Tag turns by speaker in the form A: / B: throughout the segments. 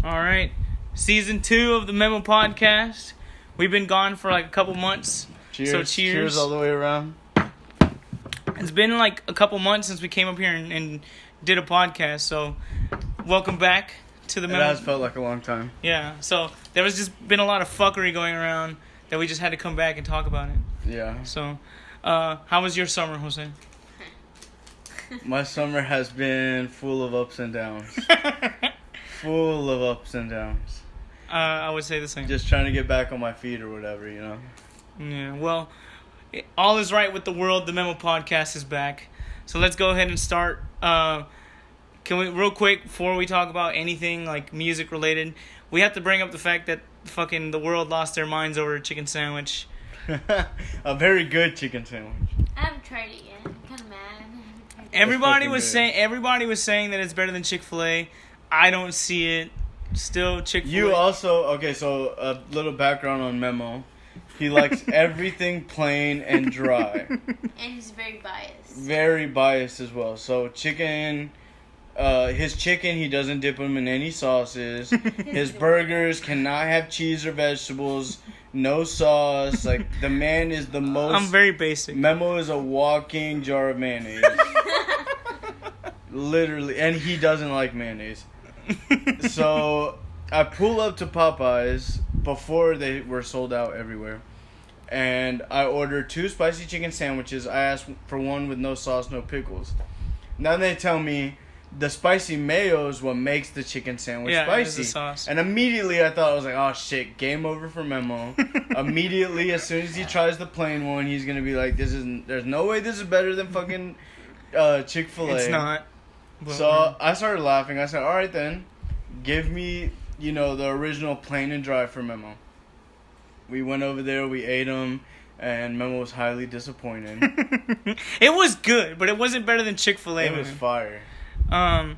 A: All right, season 2 of the Memo podcast. We've been gone for like a couple months.
B: Cheers.
A: So cheers.
B: Cheers all the way around.
A: It's been like a couple months since we came up here and did a podcast. So welcome back to the Memo.
B: It has felt like a long time.
A: Yeah. So there was just been a lot of fuckery going around that we just had to come back and talk about it.
B: Yeah.
A: So, how was your summer, Jose?
B: My summer has been full of ups and downs. Full of ups and downs.
A: I would say the same.
B: Just trying to get back on my feet or whatever, you know?
A: Yeah, well, all is right with the world. The Memo podcast is back. So let's go ahead and start. Can we, real quick, before we talk about anything like music related, we have to bring up the fact that fucking the world lost their minds over a chicken sandwich.
B: A very good chicken sandwich.
C: I haven't tried it yet. I'm kind of mad.
A: Everybody was
B: good.
A: saying that it's better than Chick-fil-A. I don't see it. Still Chick-fil-A.
B: You also, okay, so a little background on Memo. He likes everything plain and dry.
C: And he's very biased.
B: Very biased as well. So chicken, his chicken, he doesn't dip them in any sauces. His burgers cannot have cheese or vegetables. No sauce. Like, the man is the most...
A: I'm very basic.
B: Memo is a walking jar of mayonnaise. Literally. And he doesn't like mayonnaise. So, I pull up to Popeyes before they were sold out everywhere. And I ordered 2 spicy chicken sandwiches. I asked for one with no sauce, no pickles. Now they tell me the spicy mayo is what makes the chicken sandwich spicy.
A: It's the sauce.
B: And immediately I thought, I was like, oh shit, game over for Memo. Immediately, as soon as he tries the plain one, he's gonna be like, there's no way this is better than fucking Chick-fil-A.
A: It's not. But
B: So I started laughing. I said, alright then, give me, the original plain and dry for Memo. We went over there, we ate them, and Memo was highly disappointed.
A: It was good, but it wasn't better than Chick-fil-A.
B: It was fire.
A: And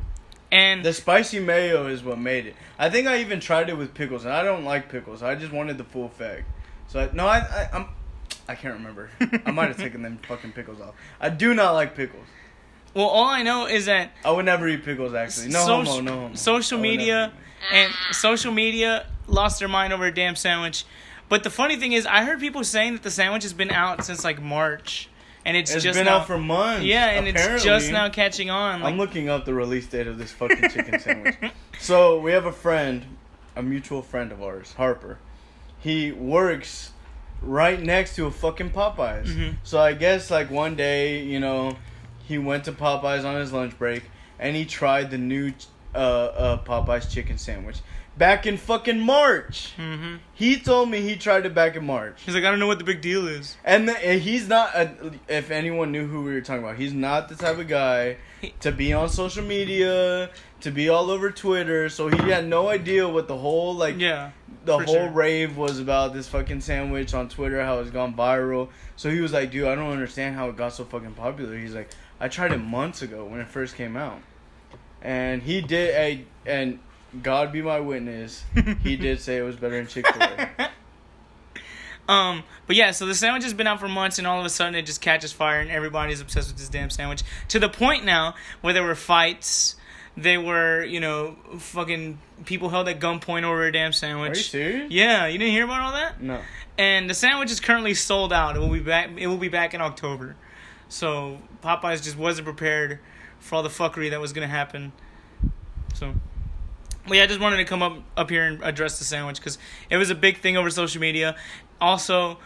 B: The spicy mayo is what made it. I think I even tried it with pickles, and I don't like pickles. I just wanted the full effect. So I can't remember. I might have taken them fucking pickles off. I do not like pickles.
A: well, all I know is that
B: I would never eat pickles, actually. No homo.
A: social media lost their mind over a damn sandwich. But the funny thing is, I heard people saying that the sandwich has been out since like March, and it's just
B: been
A: now,
B: out for months.
A: Yeah, and
B: apparently.
A: it's just now catching on. Like,
B: I'm looking up the release date of this fucking chicken sandwich. So we have a mutual friend of ours, Harper. He works right next to a fucking Popeyes.
A: Mm-hmm.
B: So I guess like one day, he went to Popeyes on his lunch break and he tried the new Popeyes chicken sandwich. Back in fucking March.
A: mm-hmm.
B: He told me he tried it back in March.
A: He's like, I don't know what the big deal is.
B: And he's not, if anyone knew who we were talking about, he's not the type of guy to be on social media, to be all over Twitter. So he had no idea what the whole, rave was about this fucking sandwich on Twitter, how it's gone viral. So he was like, dude, I don't understand how it got so fucking popular. He's like, I tried it months ago when it first came out. And he did, and God be my witness, he did say it was better than Chick-fil-A.
A: But yeah, so the sandwich has been out for months, and all of a sudden it just catches fire, and everybody's obsessed with this damn sandwich. To the point now where there were fights, they were, fucking people held at gunpoint over a damn sandwich.
B: Are you serious?
A: Yeah, you didn't hear about all that?
B: No.
A: And the sandwich is currently sold out. It will be back in October. So Popeyes just wasn't prepared for all the fuckery that was gonna happen. So. Well, yeah, I just wanted to come up here and address the sandwich because it was a big thing over social media. Also,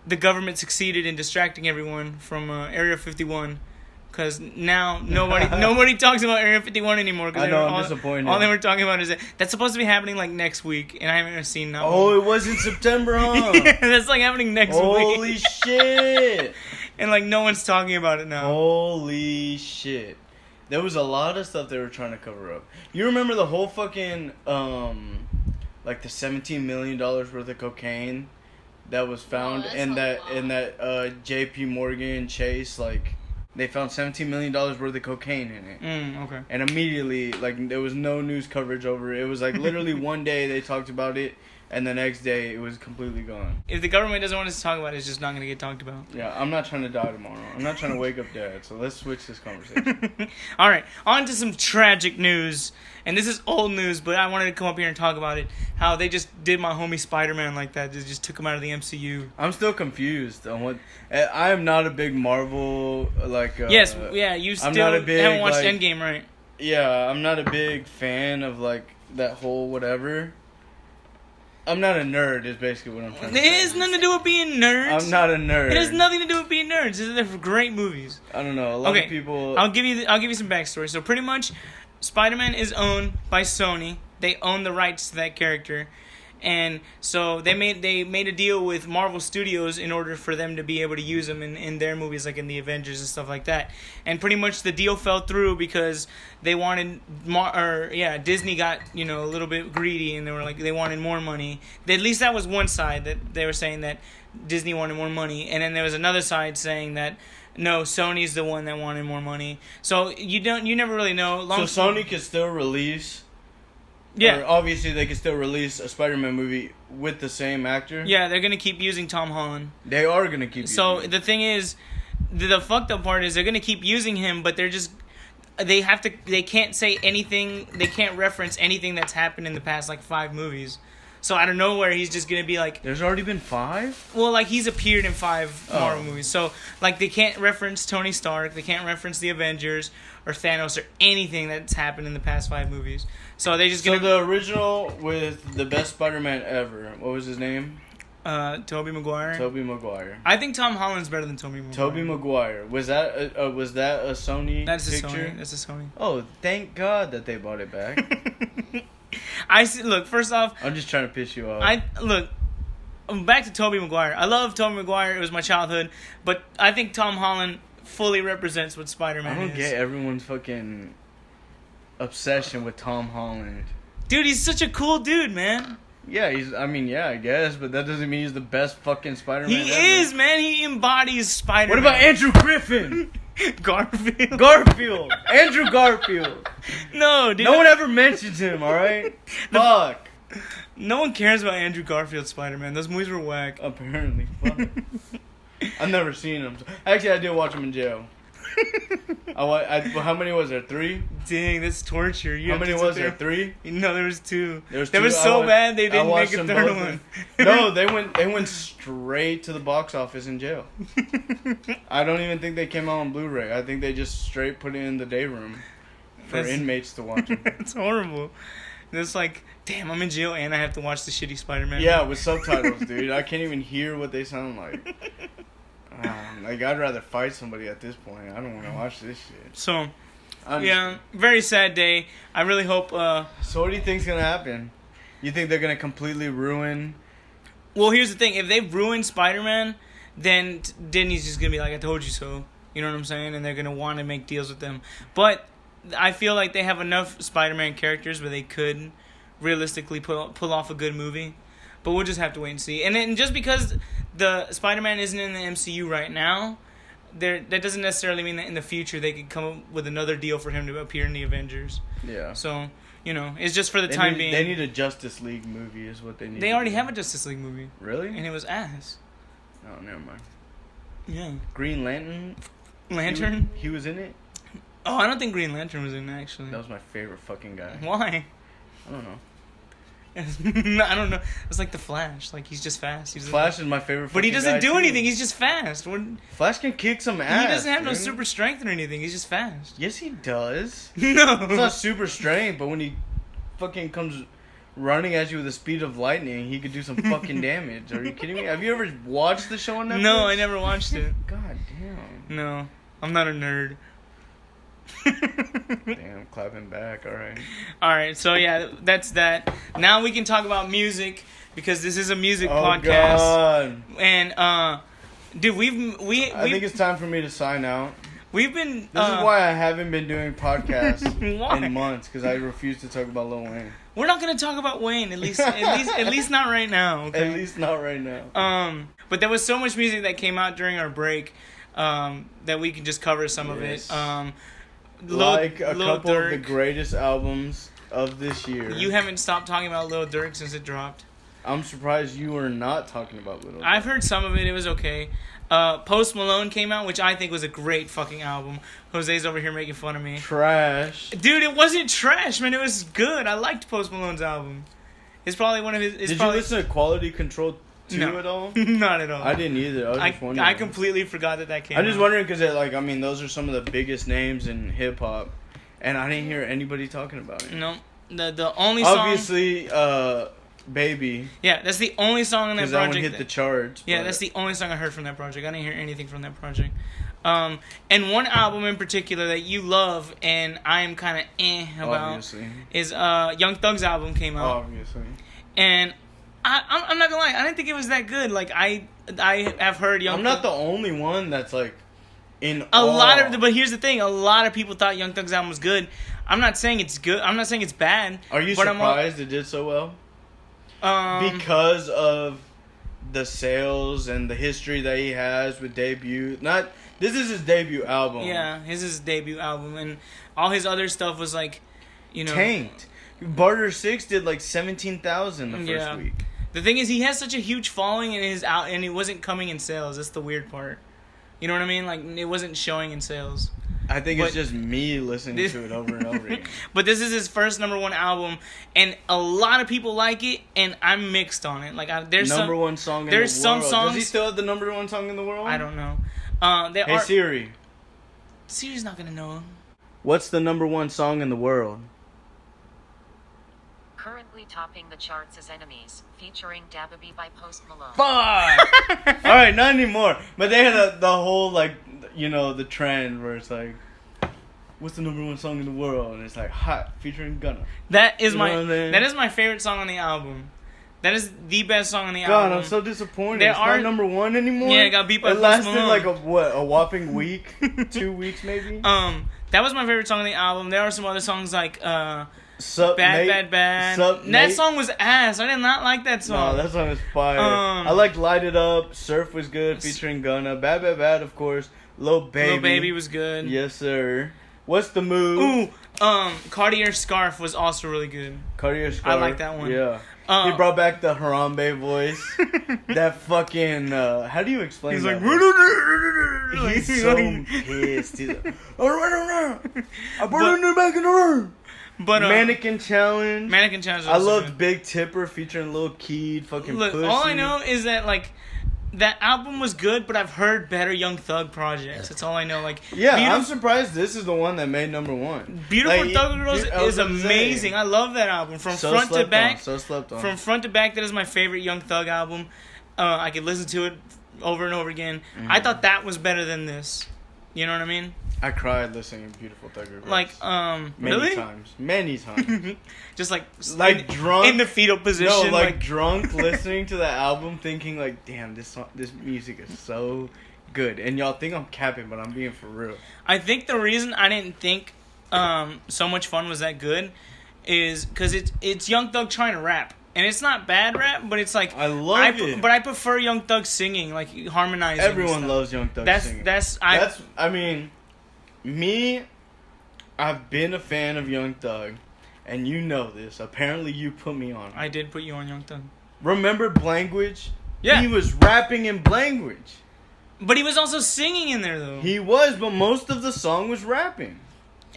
A: the government succeeded in distracting everyone from Area 51 because now nobody talks about Area 51 anymore.
B: I know, I'm disappointed.
A: All they were talking about is that's supposed to be happening like next week, and I haven't seen that.
B: Oh, it was in September, huh?
A: Yeah, that's like happening next week.
B: Holy shit!
A: And like no one's talking about it now.
B: Holy shit. There was a lot of stuff they were trying to cover up. You remember the whole fucking, like the $17 million worth of cocaine that was found in that JP Morgan Chase, like, they found $17 million worth of cocaine in it.
A: Okay.
B: And immediately, like, there was no news coverage over it. It was like literally one day they talked about it, and the next day it was completely gone.
A: If the government doesn't want us to talk about it, it's just not going to get talked about.
B: Yeah, I'm not trying to die tomorrow. I'm not trying to wake up dead. So let's switch this conversation.
A: All right, on to some tragic news. And this is old news, but I wanted to come up here and talk about it. How they just did my homie Spiderman like that. They just took him out of the MCU.
B: I'm still confused on what. I am not a big Marvel
A: yes, yeah, you still haven't watched Endgame, right?
B: Yeah, I'm not a big fan of that whole whatever. I'm not a nerd. Is basically what I'm trying to say.
A: It has nothing to do with being nerds.
B: I'm not a nerd.
A: It has nothing to do with being nerds. They're great movies.
B: I don't know. A lot of people.
A: I'll give you some backstory. So pretty much, Spider-Man is owned by Sony. They own the rights to that character, and so they made a deal with Marvel Studios in order for them to be able to use him in their movies, like in the Avengers and stuff like that. And pretty much the deal fell through because they wanted Disney got a little bit greedy, and they wanted more money. At least that was one side that they were saying that Disney wanted more money, and then there was another side saying that no, Sony's the one that wanted more money. So you never really know.
B: So Sony can still release.
A: Yeah.
B: Or obviously, they can still release a Spider-Man movie with the same actor.
A: Yeah, they're gonna keep using Tom Holland.
B: They are gonna keep.
A: So the thing is, the fucked up part is they're gonna keep using him, but they can't say anything. They can't reference anything that's happened in the past 5 movies. So out of nowhere, he's just gonna be like.
B: There's already been 5.
A: Well, he's appeared in 5 Marvel movies. So they can't reference Tony Stark. They can't reference the Avengers or Thanos or anything that's happened in the past 5 movies. So they just gonna.
B: So the original with the best Spider-Man ever. What was his name?
A: Tobey Maguire.
B: Tobey Maguire.
A: I think Tom Holland's better than Tobey Maguire.
B: Tobey Maguire. Was that a Sony
A: That's
B: picture?
A: Sony. That's a Sony.
B: Oh, thank God that they bought it back.
A: Look, first off,
B: I'm just trying to piss you off.
A: Back to Tobey Maguire. I love Tobey Maguire. It was my childhood, but I think Tom Holland fully represents what Spider-Man is.
B: I don't get everyone's fucking obsession with Tom Holland.
A: Dude, he's such a cool dude, man.
B: Yeah, I guess, but that doesn't mean he's the best fucking Spider-Man
A: He
B: ever.
A: is, man. He embodies Spider-Man.
B: What about Andrew Griffin?
A: Garfield.
B: Andrew Garfield.
A: No, dude.
B: No one ever mentions him, alright? Fuck.
A: No one cares about Andrew Garfield's Spider-Man. Those movies were whack.
B: Apparently. Fuck. I've never seen him. Actually, I did watch him in jail. How many was there? 3?
A: Dang, that's torture.
B: How many was there? 3?
A: No, there was 2.
B: There was 2.
A: They were so bad they didn't make a third one.
B: No, they went straight to the box office in jail. I don't even think they came out on Blu-ray. I think they just straight put it in the day room for inmates to watch it.
A: It's horrible. It's damn, I'm in jail and I have to watch the shitty Spider-Man.
B: Yeah, with subtitles, dude. I can't even hear what they sound like. I'd rather fight somebody at this point. I don't want to watch this shit.
A: So, yeah, very sad day. I really hope.
B: So what do you think's gonna happen? You think they're gonna completely ruin?
A: Well, here's the thing: if they ruin Spider-Man, then Disney's just gonna be like, "I told you so." You know what I'm saying? And they're gonna want to make deals with them. But I feel like they have enough Spider-Man characters where they could realistically pull off a good movie. But we'll just have to wait and see. And then just because the Spider-Man isn't in the MCU right now, that doesn't necessarily mean that in the future they could come up with another deal for him to appear in the Avengers.
B: Yeah.
A: So, it's just for the time being.
B: They need a Justice League movie is what they need.
A: They already have a Justice League movie.
B: Really?
A: And it was ass.
B: Oh, never mind.
A: Yeah.
B: Green Lantern? He was in it?
A: Oh, I don't think Green Lantern was in it, actually.
B: That was my favorite fucking guy.
A: Why?
B: I don't know.
A: I don't know. It's like the Flash. He's just fast.
B: Flash is my favorite.
A: But he doesn't do anything. He's just fast.
B: Flash can kick some ass.
A: He doesn't have no super strength or anything. He's just fast.
B: Yes, he does.
A: No,
B: it's not super strength, but when he fucking comes running at you with the speed of lightning, he could do some fucking damage. Are you kidding me? Have you ever watched the show on Netflix?
A: No, I never watched it.
B: God damn.
A: No, I'm not a nerd.
B: Damn, clapping back.
A: All right. So yeah, that's that. Now we can talk about music because this is a music podcast.
B: God.
A: And dude,
B: I think it's time for me to sign out.
A: We've been.
B: This is why I haven't been doing podcasts
A: Why?
B: in months because I refuse to talk about Lil Wayne.
A: We're not gonna talk about Wayne at least not right now. Okay?
B: At least not right now.
A: But there was so much music that came out during our break that we can just cover some of it.
B: A couple of the greatest albums of this year.
A: You haven't stopped talking about Lil Durk since it dropped.
B: I'm surprised you were not talking about Little Duck.
A: I've heard some of it. It was okay. Post Malone came out, which I think was a great fucking album. Jose's over here making fun of me.
B: Trash.
A: Dude, it wasn't trash, man. It was good. I liked Post Malone's album. It's probably one of his...
B: Did you listen to Quality Control 2 at all?
A: Not at all.
B: I didn't either. I was just wondering.
A: I completely forgot that came out.
B: I'm just wondering because, those are some of the biggest names in hip-hop. And I didn't hear anybody talking about it.
A: No. The only song...
B: Obviously, Baby.
A: Yeah, that's the only song on that project.
B: Because that one hit the charts.
A: Yeah, that's the only song I heard from that project. I didn't hear anything from that project. And one album in particular that you love and I am kind of about
B: obviously.
A: Is Young Thug's album came out.
B: Obviously.
A: And I'm not gonna lie, I didn't think it was that good. Like I have heard Young.
B: I'm not the only one that's like in
A: but here's the thing: a lot of people thought Young Thug's album was good. I'm not saying it's good. I'm not saying it's bad.
B: Are you surprised it did so well? Because of the sales and the history that he has with debut. This is his debut album.
A: Yeah, his is his debut album, and all his other stuff was like,
B: tanked. Barter 6 did like 17,000 the first week.
A: The thing is, he has such a huge following and it wasn't coming in sales. That's the weird part. You know what I mean? Like, it wasn't showing in sales.
B: I think it's just me listening to it over and over again.
A: But this is his first #1 album, and a lot of people like it, and I'm mixed on it. Like, there's
B: number one song in the world.
A: There's some songs.
B: Does he still have the #1 song in the world?
A: I don't know.
B: Hey Siri.
A: Siri's not gonna know.
B: What's the #1 song in the world?
D: Currently topping the charts as Enemies, featuring Dababy by Post Malone.
B: Fuck! Alright, not anymore. But they had the whole, the trend where it's like, what's the #1 song in the world? And it's like, Hot, featuring Gunna.
A: That is my favorite song on the album. That is the best song on the
B: God,
A: album.
B: I'm so disappointed. It's not #1 anymore?
A: Yeah, it got beat by
B: It
A: Post
B: lasted
A: Malone.
B: a whopping week? 2 weeks maybe?
A: That was my favorite song on the album. There are some other songs like,
B: Sup,
A: Bad,
B: mate.
A: Bad, Bad.
B: Sup,
A: that
B: mate.
A: song was ass. I did not like that song.
B: No, that song is fire. I like Light It Up. Surf was good, featuring Gunna. Bad, Bad, Bad, of course. Lil Baby.
A: Lil Baby was good.
B: Yes, sir. What's the move?
A: Ooh, Cartier Scarf was also really good.
B: Cartier Scarf.
A: I like that one.
B: Yeah. He brought back the Harambe voice. That fucking, how do you explain
A: He's
B: that? He's so pissed. He's like, I brought him back in the room.
A: But
B: Mannequin Challenge.
A: I
B: loved Big Tipper featuring Lil Keed. Fucking
A: Look,
B: Pussy.
A: all I know is that that album was good, but I've heard better Young Thug projects. That's all I know.
B: I'm surprised this is the one that made #1.
A: Beautiful Thug Girls is amazing. I love that album from front to back.
B: So slept on.
A: From front to back, that is my favorite Young Thug album. I could listen to it over and over again. Mm-hmm. I thought that was better than this. You know what I mean?
B: I cried listening to Beautiful Thug Girls.
A: Many
B: times. Many times.
A: Just
B: drunk
A: in the fetal position.
B: No, drunk listening to the album, thinking damn, this music is so good. And y'all think I'm capping, but I'm being for real.
A: I think the reason I didn't think So Much Fun was that good is because it's Young Thug trying to rap. And it's not bad rap, but it's
B: I love it.
A: But I prefer Young Thug singing, harmonizing.
B: Everyone loves Young Thug singing. I've been a fan of Young Thug, and you know this. Apparently, you put me on.
A: I did put you on Young Thug.
B: Remember Blanguage?
A: Yeah.
B: He was rapping in Blanguage.
A: But he was also singing in there, though.
B: He was, but most of the song was rapping.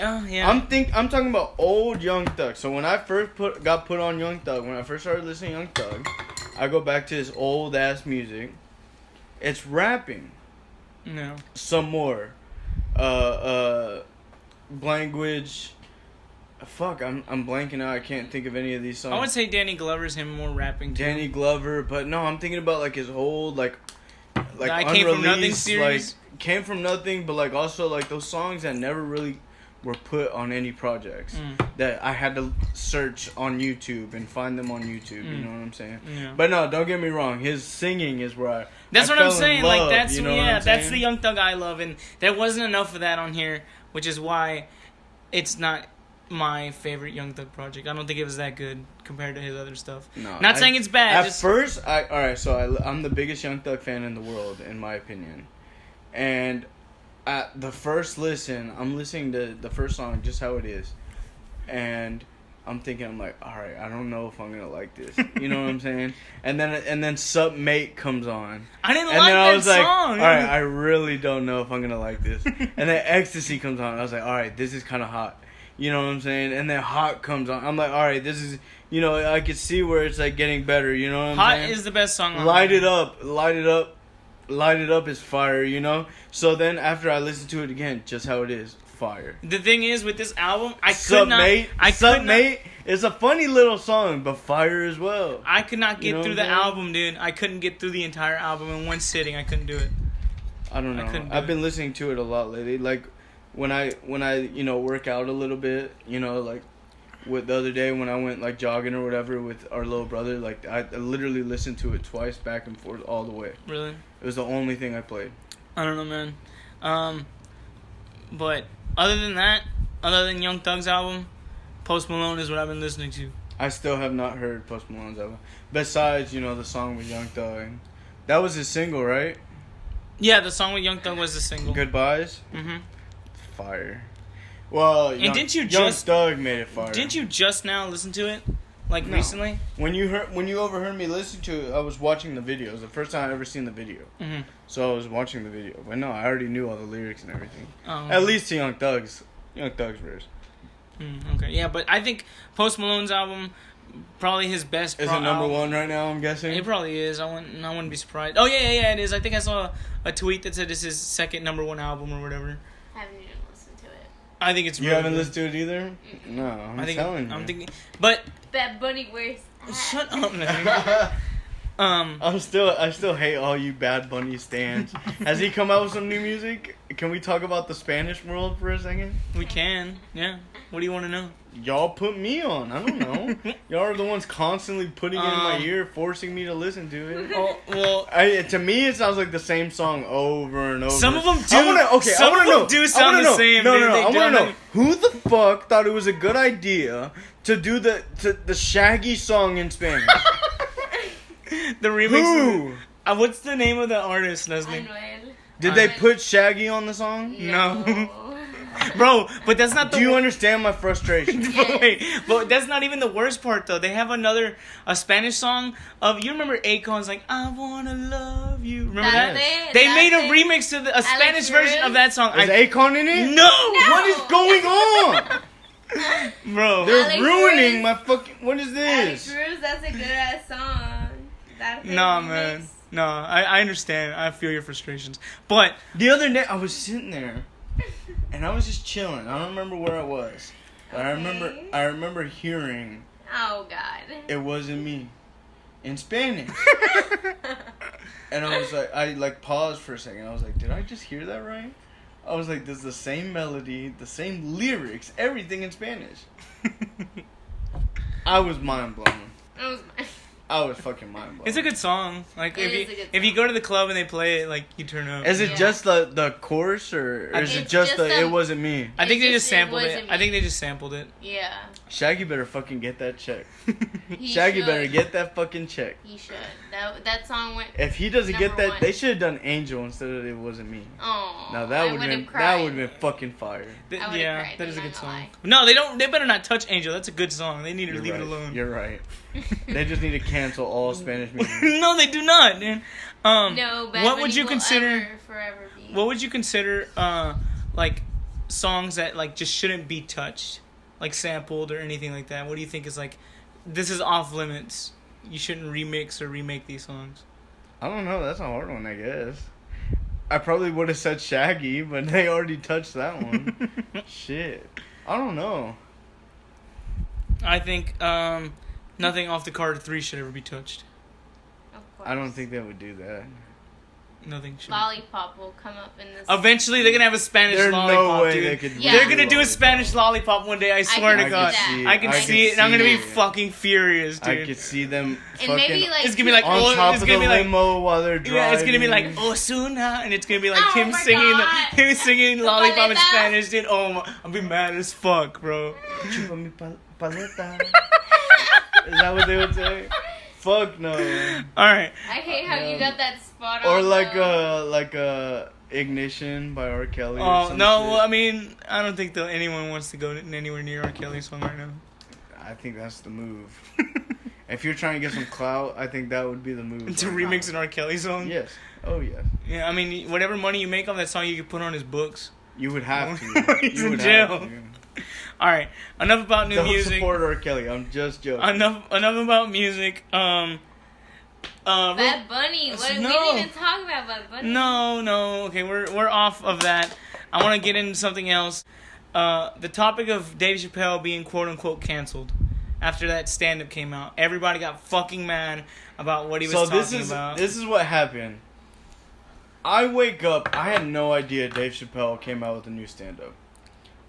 A: Oh, yeah.
B: I'm talking about old Young Thug. So when I first got put on Young Thug, when I first started listening to Young Thug, I go back to his old ass music. It's rapping.
A: No.
B: Some more. Language. Fuck, I'm blanking out. I can't think of any of these songs.
A: I would say Danny Glover's him more rapping too.
B: Danny Glover, but no, I'm thinking about his old
A: I Came From Nothing series.
B: Came From Nothing, but also those songs that never really were put on any projects that I had to search on YouTube and find them on YouTube. You know what I'm saying?
A: Yeah.
B: But no, don't get me wrong. His singing is where
A: That's what I'm saying.
B: That's
A: That's the Young Thug I love, and there wasn't enough of that on here, which is why it's not my favorite Young Thug project. I don't think it was that good compared to his other stuff. No, not saying it's bad.
B: I'm the biggest Young Thug fan in the world, in my opinion, and at the first listen, I'm listening to the first song, Just How It Is, and I'm thinking, I'm like, all right, I don't know if I'm gonna like this. You know what I'm saying? And then Sup Mate comes on.
A: I didn't
B: And
A: like
B: then I
A: that
B: was like,
A: song.
B: all right, I really don't know if I'm gonna like this. And then Ecstasy comes on. I was like, all right, this is kind of hot. You know what I'm saying? And then Hot comes on. I'm like, all right, this is, you know, I could see where it's like getting better. You know what I'm saying?
A: Hot is the best song on
B: Light It Up is fire. You know. So then after I listened to it again, just how it is, fire.
A: The thing is with this album,
B: Sup Mate is a funny little song, but fire as well.
A: I could not
B: You
A: get
B: know
A: through
B: what
A: the
B: I'm saying?
A: album, dude. I couldn't get through the entire album in one sitting. I couldn't do it.
B: I don't know.
A: couldn't do
B: I've
A: it.
B: been listening to it a lot lately. Like when I you know work out a little bit, you know, like with the other day when I went like jogging or whatever with our little brother, like I literally listened to it twice back and forth all the way.
A: Really?
B: It was the only thing I played.
A: I don't know, man. But other than that, other than Young Thug's album, Post Malone is what I've been listening to.
B: I still have not heard Post Malone's album. Besides, you know, the song with Young Thug. That was his single, right?
A: Yeah, the song with Young Thug was the single.
B: Goodbyes?
A: Mm-hmm.
B: Fire. Well,
A: didn't you
B: Young
A: just-
B: Thug made it fire.
A: Didn't you just now listen to it? Like
B: No.
A: recently?
B: When you overheard me listen to it, I was watching the video. It was the first time I ever seen the video.
A: Mm-hmm.
B: So I was watching the video. But no, I already knew all the lyrics and everything.
A: Oh.
B: At least to Young Thug's verse.
A: Okay, yeah, but I think Post Malone's album, probably his best.
B: Is it number one right now, I'm guessing?
A: It probably is. I wouldn't be surprised. Oh yeah, it is. I think I saw a tweet that said this is his second number one album or whatever.
C: Haven't even listened to it.
A: I think it's.
B: You
A: really
B: haven't
A: good.
B: listened to it either? No, I'm telling you.
A: I'm thinking, but
C: Bad Bunny wears.
A: shut up, man.
B: I still hate all you Bad Bunny stans. Has he come out with some new music? Can we talk about the Spanish world for a second?
A: We can, yeah. What do you want to know?
B: Y'all put me on. I don't know. Y'all are the ones constantly putting it in my ear, forcing me to listen to it.
A: Oh, well,
B: To me, it sounds like the same song over and over.
A: some of them do.
B: I wanna know.
A: do sound the same.
B: No,
A: They-
B: no,
A: they
B: I want to
A: don't
B: know
A: have-
B: who the fuck thought it was a good idea to do the Shaggy song in Spanish.
A: The remix.
B: Who?
A: What's the name of the artist, Leslie?
C: Anuel.
B: Did they put Shaggy on the song?
A: No. Bro, but that's not the.
B: Do you understand my frustration?
A: But wait, but that's not even the worst part though. They have a Spanish song of, you remember Akon's like I wanna love you. Remember that? They made a remix to a Spanish version of that song.
B: Is Akon in it?
A: No!
B: What is going on?
A: Bro,
B: They're
C: Alex
B: ruining
C: Ruiz.
B: my fucking. What is
C: Alex
B: this?
C: Ruiz, that's a good ass song. That
A: nah, man. No, I understand. I feel your frustrations. But
B: The other day, I was sitting there, and I was just chilling. I don't remember where I was, but
C: Okay.
B: I remember hearing
C: Oh God.
B: "It Wasn't Me" in Spanish, and I was like, I like paused for a second. I was like, did I just hear that right? I was like, there's the same melody, the same lyrics, everything in Spanish. I was mind blown.
C: That was my.
B: I was fucking mind blown.
A: it's a good song. Like
C: It is a
A: if
C: good
A: you
C: song.
A: go to the club and they play it, like you turn up.
B: Is it
C: Yeah.
B: just the chorus, or is it
C: It's
B: just the
C: just
B: "It Wasn't Me"?
A: I think
C: It's
A: they just
C: just,
A: sampled
C: It
A: it.
C: Wasn't
A: I think
C: Me.
A: they just sampled it.
C: Yeah.
B: Shaggy better fucking get that check.
C: He
B: Shaggy
C: should.
B: better get that fucking check.
C: He should. That song went.
B: If he doesn't get
C: Number
B: that,
C: one.
B: they should have done "Angel" instead of "It Wasn't Me."
C: Oh.
B: Now that would have been fucking fire.
A: Th-
C: I would've
A: yeah,
C: cried,
A: that is a
C: I'm
A: good
C: not gonna
A: song.
C: lie.
A: No, they don't. They better not touch Angel. That's a good song. They need to
B: You're
A: leave
B: right.
A: it alone.
B: You're right. They just need to cancel all Spanish music.
A: No, they do not, man.
C: No, Bad
A: what
C: Bunny
A: would you
C: will
A: consider?
C: ever, forever be.
A: What would you consider, like, songs that like just shouldn't be touched, like sampled or anything like that? What do you think is like, this is off limits? You shouldn't remix or remake these songs.
B: I don't know. That's a hard one, I guess. I probably would have said Shaggy, but they already touched that one. Shit. I don't know.
A: I think nothing off the card 3 should ever be touched.
C: Of course.
B: I don't think they would do that.
A: Nothing should.
C: Lollipop will come up in this.
A: Eventually, they're gonna have a Spanish
B: There's
A: lollipop,
B: no way
A: dude.
B: they could.
C: Yeah.
A: They're gonna do a
B: Lollipop.
A: Spanish lollipop one day. I swear
C: can
A: to God,
C: see that.
A: I can see it, and I'm gonna be
B: it.
A: fucking furious, dude.
B: I could see them
C: And
B: fucking
C: maybe like.
A: It's gonna be like,
B: on
A: oh,
B: top
A: it's
B: of
A: gonna
B: the
A: be like-
B: limo while they're driving.
A: Yeah, it's gonna be like Osuna, and it's gonna be like
C: Oh
A: him
C: my
A: singing,
C: God.
A: him singing lollipop in
C: Paleta.
A: Spanish, dude. Oh, my, I'll be mad as fuck, bro.
B: Chupa mi paleta. Is that what they would say? Fuck no.
A: All right,
C: I hate how
B: Yeah.
C: you got that spot
B: Or
C: on.
B: like a Ignition by R. Kelly. Or
A: oh
B: some
A: no,
B: shit.
A: well, I mean, I don't think that anyone wants to go anywhere near R. Kelly's song right now.
B: I think that's the move. If you're trying to get some clout, I think that would be the move.
A: To remix an R. Kelly song?
B: Yes. Oh, yes.
A: Yeah, I mean, whatever money you make off that song, you could put on his books.
B: You would have to.
A: He's
B: you
A: in
B: would
A: jail.
B: have to.
A: All right, enough about new
B: Don't
A: music.
B: support R. Kelly. I'm just joking.
A: Enough about music.
C: Bad Bunny. What,
A: No.
C: We didn't even talk about Bad Bunny.
A: No. Okay, we're off of that. I want to get into something else. The topic of Dave Chappelle being quote unquote canceled after that stand up came out. Everybody got fucking mad about what he was talking about.
B: This is what happened. I wake up. I had no idea Dave Chappelle came out with a new stand up.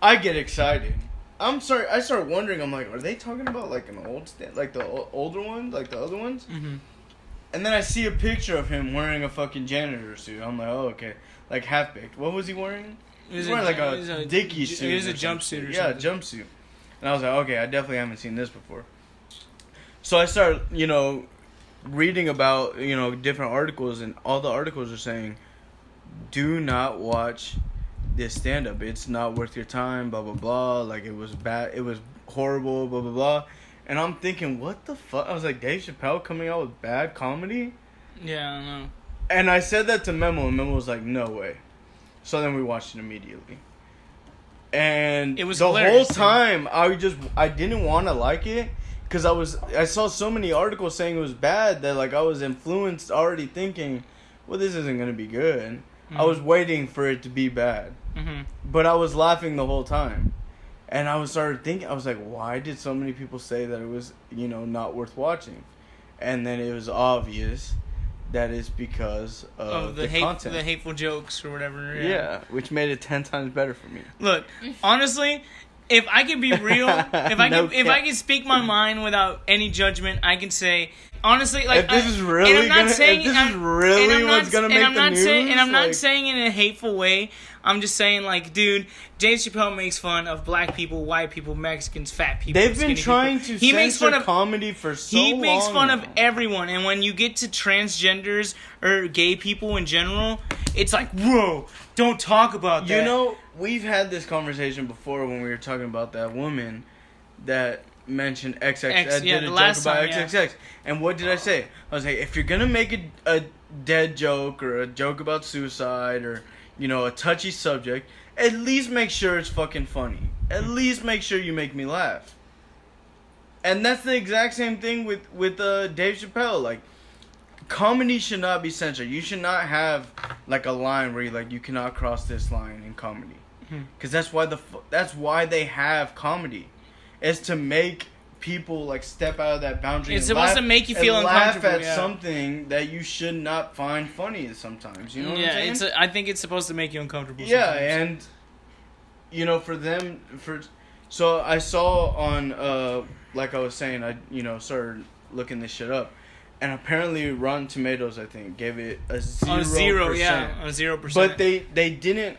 B: I get excited. I'm sorry. I start wondering. I'm like, are they talking about like an old stand, like the older ones, like the other ones?
A: Mm-hmm.
B: And then I see a picture of him wearing a fucking janitor suit. I'm like, oh, okay, like half baked. What was he wearing? He was wearing like a Dickies suit.
A: It was a
B: or something.
A: jumpsuit or
B: yeah,
A: something.
B: Yeah, jumpsuit. And I was like, okay, I definitely haven't seen this before. So I start, reading about, different articles, and all the articles are saying, do not watch this stand-up. It's not worth your time, blah, blah, blah. Like, it was bad. It was horrible, blah, blah, blah. And I'm thinking, what the fuck? I was like, Dave Chappelle coming out with bad comedy?
A: Yeah, I know.
B: And I said that to Memo, and Memo was like, no way. So then we watched it immediately. And
A: it was
B: the
A: hilarious,
B: whole time, I didn't want to like it, because I saw so many articles saying it was bad that, like, I was influenced already thinking, well, this isn't going to be good. Mm-hmm. I was waiting for it to be bad.
A: Mm-hmm.
B: But I was laughing the whole time. And I started thinking, I was like, why did so many people say that it was, not worth watching? And then it was obvious that it's because of the content.
A: The hateful jokes or whatever.
B: Yeah, which made it 10 times better for me.
A: Look, honestly, if I can be real, if I can speak my mind without any judgment, I can say, honestly, like,
B: if this is really what's gonna make the news,
A: and I'm not saying it in a hateful way. I'm just saying, like, dude, Dave Chappelle makes fun of black people, white people, Mexicans, fat people.
B: They've been trying to censor comedy for so long.
A: He makes fun of everyone, and when you get to transgenders or gay people in general, it's like, whoa, don't talk about that.
B: We've had this conversation before when we were talking about that woman that mentioned XXX. Did a joke about XXX. And what did I say? I was like, if you're going to make a dead joke or a joke about suicide or, a touchy subject, at least make sure it's fucking funny. At least make sure you make me laugh. And that's the exact same thing with Dave Chappelle. Like, comedy should not be censored. You should not have, like, a line where you cannot cross this line in comedy. Because that's why they have comedy. Is to make people, like, step out of that boundary.
A: It's supposed to make you feel uncomfortable.
B: Laugh at something that you should not find funny sometimes. You know what I'm saying?
A: I think it's supposed to make you uncomfortable.
B: Yeah,
A: sometimes.
B: and so I saw on like I was saying, I started looking this shit up, and apparently Rotten Tomatoes, I think, gave it a 0%.
A: A 0%.
B: But they didn't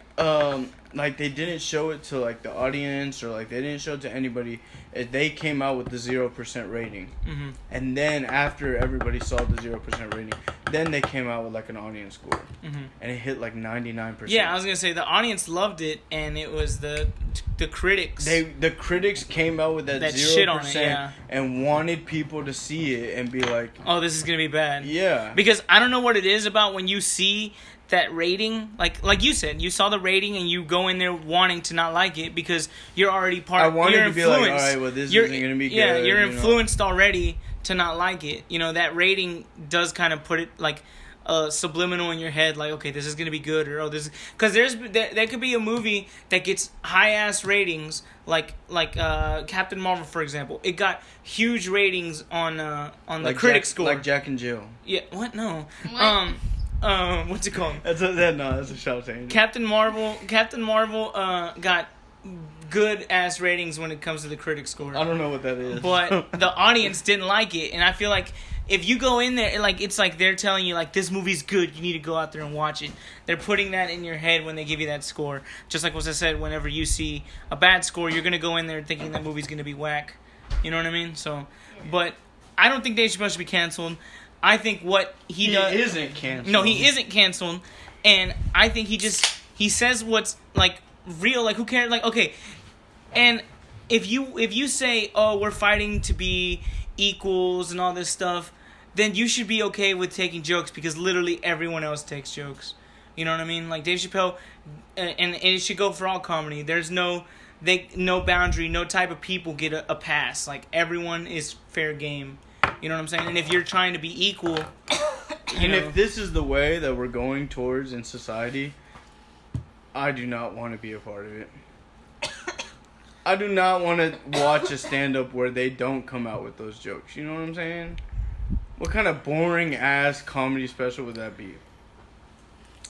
B: they didn't show it to, like, the audience, or, like, they didn't show it to anybody. They came out with the 0% rating. Mm-hmm. And then after everybody saw the 0% rating, then they came out with, like, an audience score. Mm-hmm. And it hit, like, 99%.
A: Yeah, I was going to say, the audience loved it, and it was the critics.
B: The critics came out with that 0%
A: shit on it,
B: and wanted people to see it and be like,
A: oh, this is going to be bad.
B: Yeah.
A: Because I don't know what it is about when you see that rating, like you said, you saw the rating and you go in there wanting to not like it because you're already
B: I wanted to be like, all right, well, this isn't going to be good.
A: Yeah, you're influenced already to not like it. That rating does kind of put it, like, subliminal in your head, like, okay, this is going to be good, or, oh, this is... Because there could be a movie that gets high-ass ratings, like Captain Marvel, for example. It got huge ratings on the critic score.
B: Like Jack and Jill.
A: Yeah, what? No.
C: What?
A: What's it called?
B: That's a shout change.
A: Captain Marvel got good ass ratings when it comes to the critic score.
B: I don't know what that is.
A: But the audience didn't like it, and I feel like if you go in there, like, it's like they're telling you, like, this movie's good, you need to go out there and watch it. They're putting that in your head when they give you that score. Just like what I said, whenever you see a bad score, you're gonna go in there thinking that movie's gonna be whack. You know what I mean? So, but I don't think Dave Chappelle should be canceled. I think what he does...
B: He isn't canceled.
A: No, he isn't canceled. And I think he says what's, like, real. Like, who cares? Like, okay. And if you say, oh, we're fighting to be equals and all this stuff, then you should be okay with taking jokes because literally everyone else takes jokes. You know what I mean? Like Dave Chappelle, and it should go for all comedy. There's no boundary, no type of people get a pass. Like everyone is fair game. You know what I'm saying? And if you're trying to be equal,
B: if this is the way that we're going towards in society, I do not want to be a part of it. I do not want to watch a stand-up where they don't come out with those jokes. You know what I'm saying? What kind of boring ass comedy special would that be?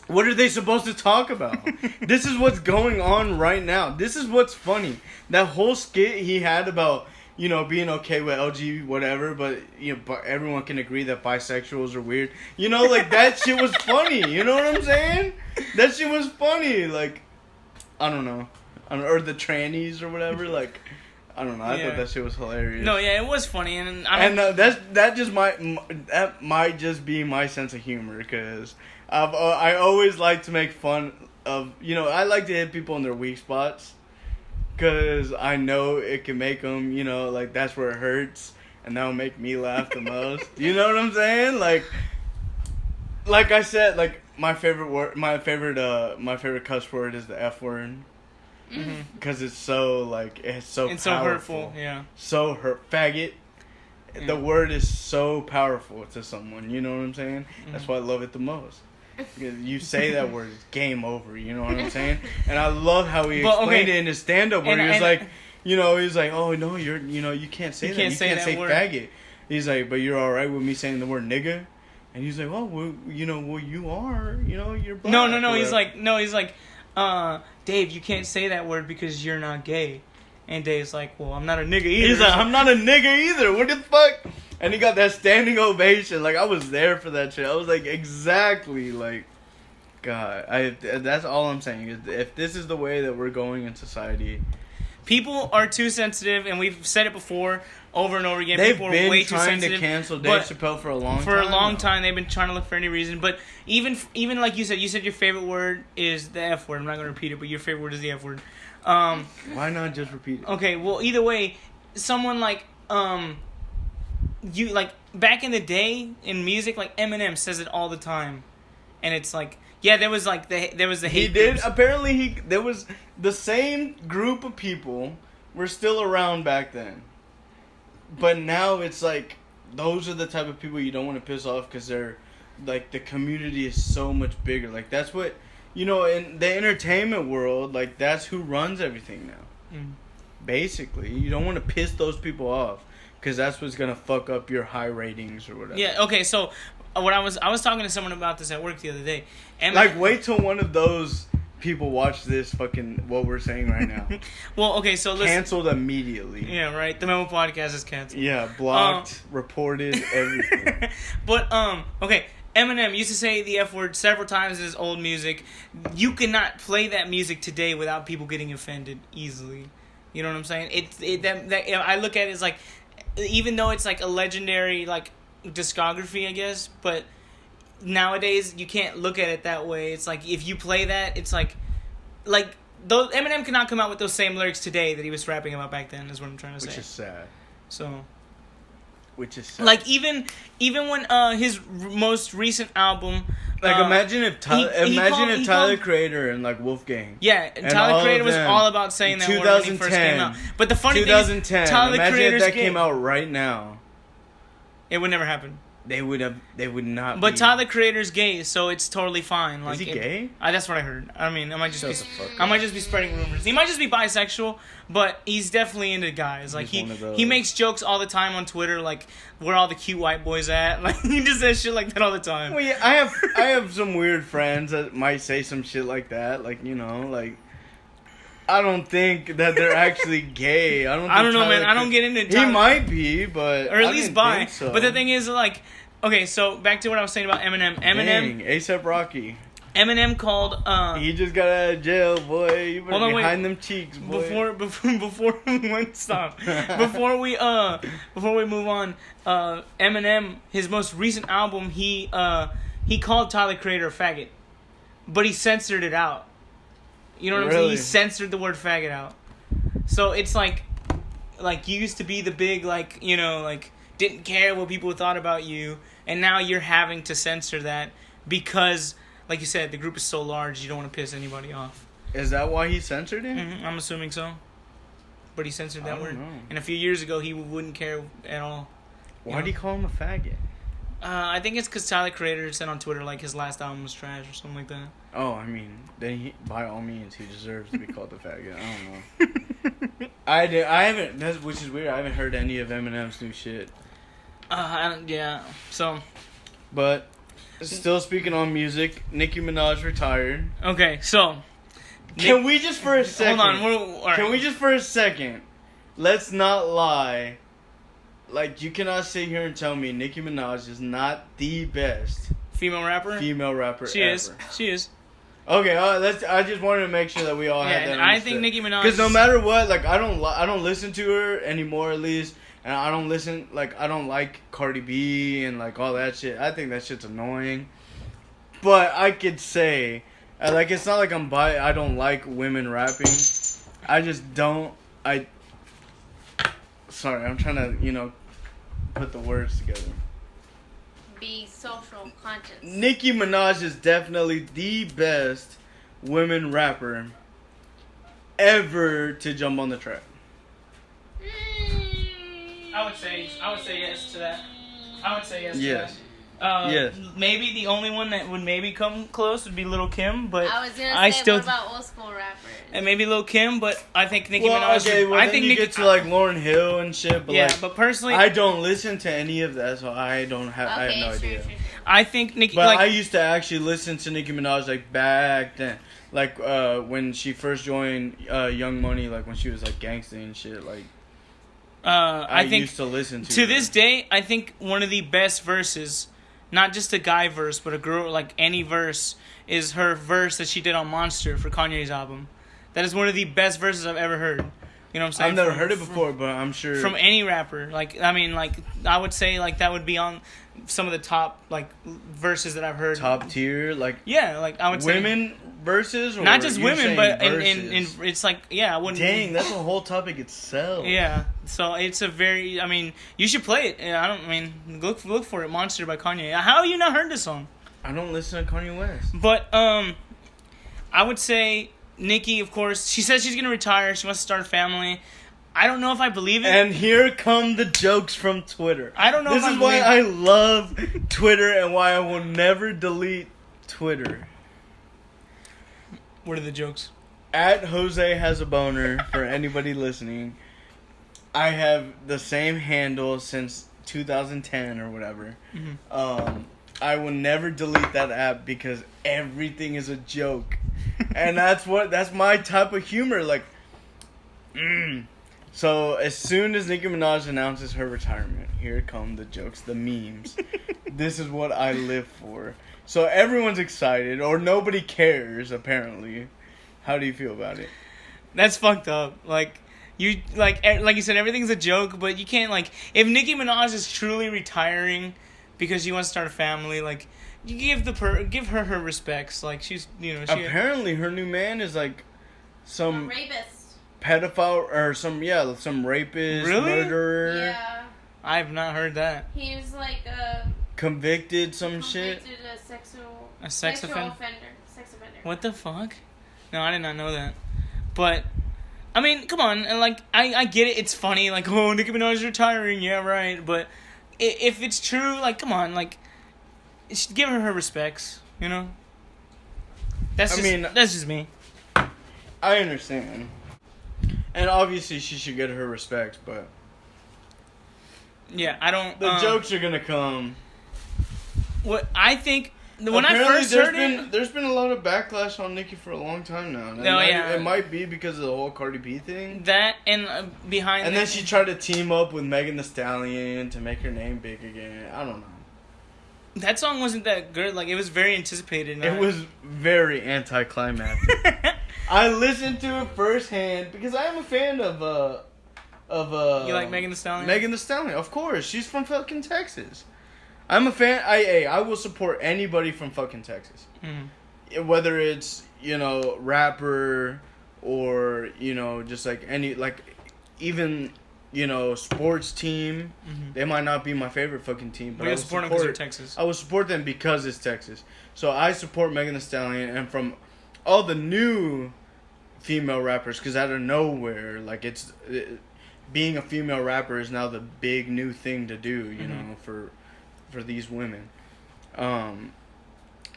B: What are they supposed to talk about? This is what's going on right now. This is what's funny. That whole skit he had about, being okay with LG whatever, but but everyone can agree that bisexuals are weird. Like that shit was funny. You know what I'm saying? That shit was funny. Like, I don't know. Or the trannies or whatever. Like, I don't know. I thought that shit was hilarious.
A: No, yeah, it was funny, and
B: that might just be my sense of humor because I always like to make fun of I like to hit people in their weak spots because I know it can make them like that's where it hurts and that'll make me laugh the most. You know what I'm saying? Like I said, like my favorite cuss word is the F word. Because it's so powerful.
A: So hurtful, yeah.
B: So faggot. Yeah. The word is so powerful to someone. You know what I'm saying? That's why I love it the most. You say that word, it's game over. You know what I'm saying? And I love how he explained it in his stand-up where he was like, he's like, oh no, you can't say that. You can't say faggot. He's like, but you're all right with me saying the word nigga? And he's like, oh, well, you are. You're black.
A: No. He's like, Dave, you can't say that word because you're not gay. And Dave's like, well, I'm not a nigga either.
B: He's like, I'm not a nigga either. What the fuck? And he got that standing ovation. Like, I was there for that shit. I was like, exactly. Like, God. That's all I'm saying. Is if this is the way that we're going in society.
A: People are too sensitive, and we've said it before over and over again.
B: They've
A: People
B: been
A: are way
B: trying
A: too
B: to cancel Dave Chappelle for a long time.
A: For a long time, they've been trying to look for any reason. But even like you said your favorite word is the F word. I'm not going to repeat it, but your favorite word is the F word.
B: Why not just repeat it?
A: Okay, well, either way, someone like, you, like, back in the day in music, like, Eminem says it all the time. And it's like, yeah, there was the hate
B: He did.
A: groups.
B: Apparently, there was the same group of people were still around back then. But now it's like, those are the type of people you don't want to piss off because they're, like, the community is so much bigger. Like, that's what, in the entertainment world, like, that's who runs everything now. Basically. You don't want to piss those people off because that's what's going to fuck up your high ratings or whatever.
A: Yeah, okay, so what I was talking to someone about this at work the other day. And
B: like, wait till one of those people watch this fucking what we're saying right now.
A: Well, okay, so listen.
B: Canceled immediately.
A: Yeah, right. The Memo podcast is canceled.
B: Yeah, blocked, reported, everything.
A: But okay, Eminem used to say the F word several times in his old music. You cannot play that music today without people getting offended easily. You know what I'm saying? I look at it as like, even though it's like a legendary like discography, I guess, but nowadays you can't look at it that way. It's like if you play that, it's like those Eminem cannot come out with those same lyrics today that he was rapping about back then. Is what I'm trying to say.
B: Which is sad.
A: So.
B: Which is sad.
A: Like even when his most recent album.
B: Like imagine if Tyler Creator and like Wolfgang.
A: Yeah, and Tyler Creator was all about saying that word when he first came out. But the funny thing is, Tyler
B: imagine
A: Creator's
B: if that
A: gay.
B: came out right now.
A: It would never happen.
B: They would not.
A: But Tyler Creator's gay, so it's totally fine. Like,
B: is he gay?
A: That's what I heard. I mean, I might just be spreading rumors. He might just be bisexual, but he's definitely into guys. Like he makes jokes all the time on Twitter, like where all the cute white boys at. Like he just says shit like that all the time.
B: Well, yeah, I have some weird friends that might say some shit like that. Like like. I don't think that they're actually gay. I don't know, man.
A: I don't get into
B: Tyler. He might be, but
A: or at least bi.
B: So.
A: But the thing is, like, okay, so back to what I was saying about Eminem.
B: Dang, A$AP Rocky.
A: Eminem called.
B: He just got out of jail, boy. You better behind them cheeks, boy.
A: Before we move on, Eminem, his most recent album, he called Tyler Creator a faggot, but he censored it out. You know what I'm saying? He censored the word faggot out. So it's like, like you used to be the big like like didn't care what people thought about you, and now you're having to censor that because, like you said, the group is so large you don't want to piss anybody off.
B: Is that why he censored it?
A: Mm-hmm, I'm assuming so. But he censored that word.
B: Know.
A: And a few years ago, he wouldn't care at all.
B: Why'd he call him a faggot?
A: I think it's because Tyler Creator said on Twitter like his last album was trash or something like that.
B: Oh, I mean, then by all means, he deserves to be called a faggot. I don't know. I haven't. Which is weird. I haven't heard any of Eminem's new shit.
A: Yeah. So.
B: But still speaking on music, Nicki Minaj retired.
A: Okay, so.
B: Can we just for a second?
A: Hold on.
B: Can we just for a second? Let's not lie. Like, you cannot sit here and tell me Nicki Minaj is not the best
A: female rapper.
B: She
A: is. She is.
B: Okay, I just wanted to make sure that we all had that.
A: I think Nicki Minaj.
B: Because no matter what, like I don't listen to her anymore, at least, and I don't like Cardi B and like all that shit. I think that shit's annoying. But I could say, like, it's not like I don't like women rapping. I just don't. Sorry, I'm trying to put the words together.
C: Be social conscious.
B: Nicki Minaj is definitely the best women rapper ever to jump on the track.
A: I would say yes to that. I would say yes.
B: Yes.
A: To that.
B: Yes.
A: Maybe the only one that would maybe come close would be Lil' Kim, but
C: I was gonna say, what about old school rappers?
A: And maybe Lil' Kim, but I think Nicki Minaj.
B: Okay, well, I think you get to like Lauryn Hill and shit, but
A: but personally,
B: I don't listen to any of that, so I don't have. I have no idea.
C: True.
A: I think Nicki.
B: But I used to actually listen to Nicki Minaj like back then, like when she first joined Young Money, like when she was like gangsta and shit, like. I think used to listen to her.
A: This day, I think one of the best verses, not just a guy verse, but a girl, like any verse, is her verse that she did on Monster for Kanye's album. That is one of the best verses I've ever heard. You know what I'm saying?
B: I've never heard it before, but I'm sure.
A: From any rapper. I would say, like, that would be on some of the top, like, verses that I've heard.
B: Top tier? Like,
A: yeah, like, I would say.
B: Women verses? Or
A: not just women, but
B: in
A: it's like, yeah, I wouldn't.
B: Dang, that's a whole topic itself.
A: Yeah, so it's a very, I mean, you should play it. Look for it, Monster by Kanye. How have you not heard this song?
B: I don't listen to Kanye West.
A: But, I would say Nicki, of course, she says she's going to retire. She wants to start a family. I don't know if I believe it.
B: And here come the jokes from Twitter.
A: I don't know
B: this
A: if I
B: is
A: believe
B: why I love Twitter and why I will never delete Twitter.
A: What are the jokes?
B: At Jose has a boner, for anybody listening. I have the same handle since 2010 or whatever. Mm-hmm. I will never delete that app because everything is a joke. And that's my type of humor. Like, So as soon as Nicki Minaj announces her retirement, here come the jokes, the memes. This is what I live for. So everyone's excited, or nobody cares, apparently. How do you feel about it?
A: That's fucked up. Like you said, everything's a joke, but you can't, like, if Nicki Minaj is truly retiring because she wants to start a family, like, you give her her respects. Like, she's,
B: apparently her new man is like some
C: rapist,
B: pedophile, or some rapist,
A: really?
B: Murderer.
C: Yeah,
A: I have not heard that.
C: He was like
B: convicted shit.
C: A
A: sex offender.
C: Sex offender.
A: What the fuck? No, I did not know that. But I mean, come on, and like I get it. It's funny, like, oh, Nicki Minaj is retiring. Yeah, right. But if it's true, like, come on, like, give her her respects. You know. That's just me.
B: I understand, and obviously she should get her respects, but
A: yeah, I don't.
B: The jokes are gonna come.
A: What I think. When
B: apparently
A: I first heard it,
B: there's been a lot of backlash on Nicki for a long time now. It might be because of the whole Cardi B thing.
A: That and behind.
B: And then she tried to team up with Megan Thee Stallion to make her name big again. I don't know.
A: That song wasn't that good. Like, it was very anticipated.
B: It was very anticlimactic. I listened to it firsthand because I am a fan of
A: You like Megan Thee Stallion?
B: Megan Thee Stallion, of course. She's from fucking Texas. I'm a fan. I will support anybody from fucking Texas. Mm-hmm. Whether it's, rapper or, just like any, like, even sports team.
A: Mm-hmm.
B: They might not be my favorite fucking team, but
A: I support them because they're Texas.
B: I would support them because it's Texas. So I support Megan Thee Stallion, and from all the new female rappers, because out of nowhere, like being a female rapper is now the big new thing to do, you know, for these women.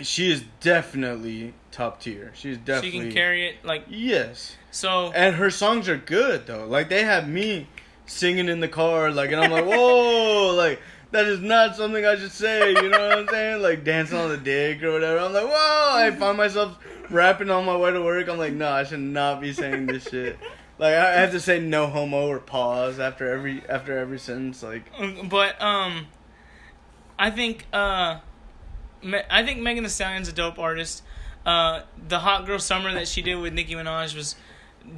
B: She is definitely top tier. She's definitely...
A: She can carry it, like...
B: Yes.
A: So...
B: And her songs are good, though. Like, they have me singing in the car, like, and I'm like, whoa, like, that is not something I should say, you know what I'm saying? Like, dancing on the dick or whatever. I'm like, whoa! I find myself rapping on my way to work. I'm like, no, I should not be saying this shit. Like, I have to say no homo or pause after every sentence, like...
A: But, I think Megan Thee Stallion's a dope artist. The Hot Girl Summer that she did with Nicki Minaj was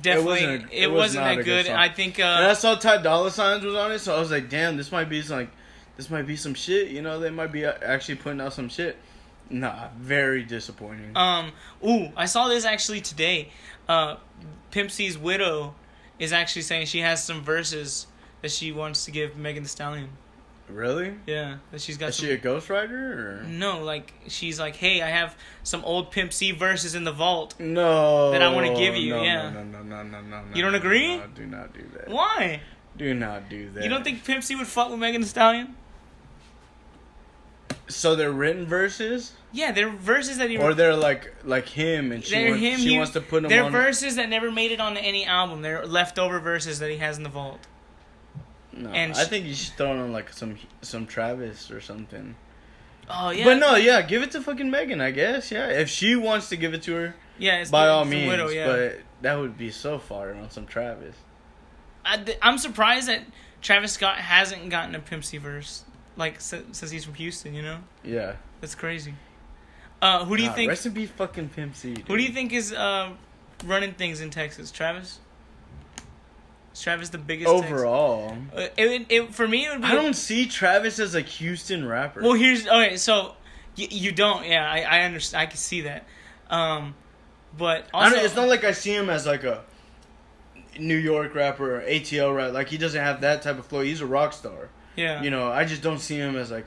A: definitely it wasn't that good. I think
B: and I saw Ty Dolla $ign was on it, so I was like, damn, this might be some shit. You know, they might be actually putting out some shit. Nah, very disappointing.
A: I saw this actually today. Pimp C's widow is actually saying she has some verses that she wants to give Megan Thee Stallion.
B: Really?
A: Yeah, that she's got.
B: Is she a ghostwriter or?
A: No, like she's like, hey, I have some old Pimp C verses in the vault.
B: No.
A: That I want to give you.
B: No,
A: yeah.
B: No.
A: You don't agree?
B: No, do not do that.
A: Why?
B: Do not do that.
A: You don't think Pimp C would fuck with Megan Thee Stallion?
B: So they're written verses?
A: Yeah, they're verses that he...
B: Or they're like him and she wants to put them
A: they're
B: on...
A: They're verses that never made it on any album. They're leftover verses that he has in the vault.
B: No, and I think you should throw on like some Travis or something.
A: Oh, yeah.
B: But no, yeah, give it to fucking Megan, I guess, yeah. If she wants to give it to her,
A: yeah,
B: by all means.
A: Widow, yeah.
B: But that would be so far on some Travis.
A: I'm surprised that Travis Scott hasn't gotten a Pimp C verse, like, since he's from Houston, you know?
B: Yeah.
A: That's crazy. Who do you think...
B: Rest in peace fucking Pimp C, dude.
A: Who do you think is running things in Texas? Travis? Is Travis the biggest
B: overall?
A: For me, it would be...
B: I don't see Travis as a Houston rapper.
A: Well, okay, so... You don't, yeah, I understand. I can see that. But also...
B: it's not like I see him as like a New York rapper or ATL rapper. Like, he doesn't have that type of flow. He's a rock star.
A: Yeah.
B: You know, I just don't see him as like,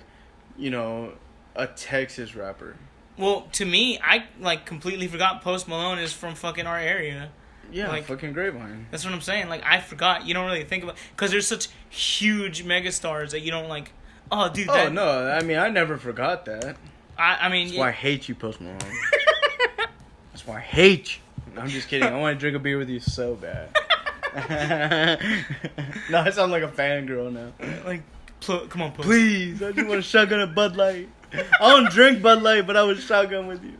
B: you know, a Texas rapper.
A: Well, to me, I like completely forgot Post Malone is from fucking our area.
B: Yeah,
A: like,
B: fucking Grapevine.
A: That's what I'm saying. Like, I forgot. You don't really think about... Because there's such huge megastars that you don't like... Oh, dude,
B: Oh, no. I mean, I never forgot that.
A: I mean...
B: That's why I hate you, Post Malone. That's why I hate you. No, I'm just kidding. I want to drink a beer with you so bad. No, I sound like a fangirl now.
A: Like, come on, Post.
B: Please, I just want to shotgun a Bud Light. I don't drink Bud Light, but I would shotgun with you.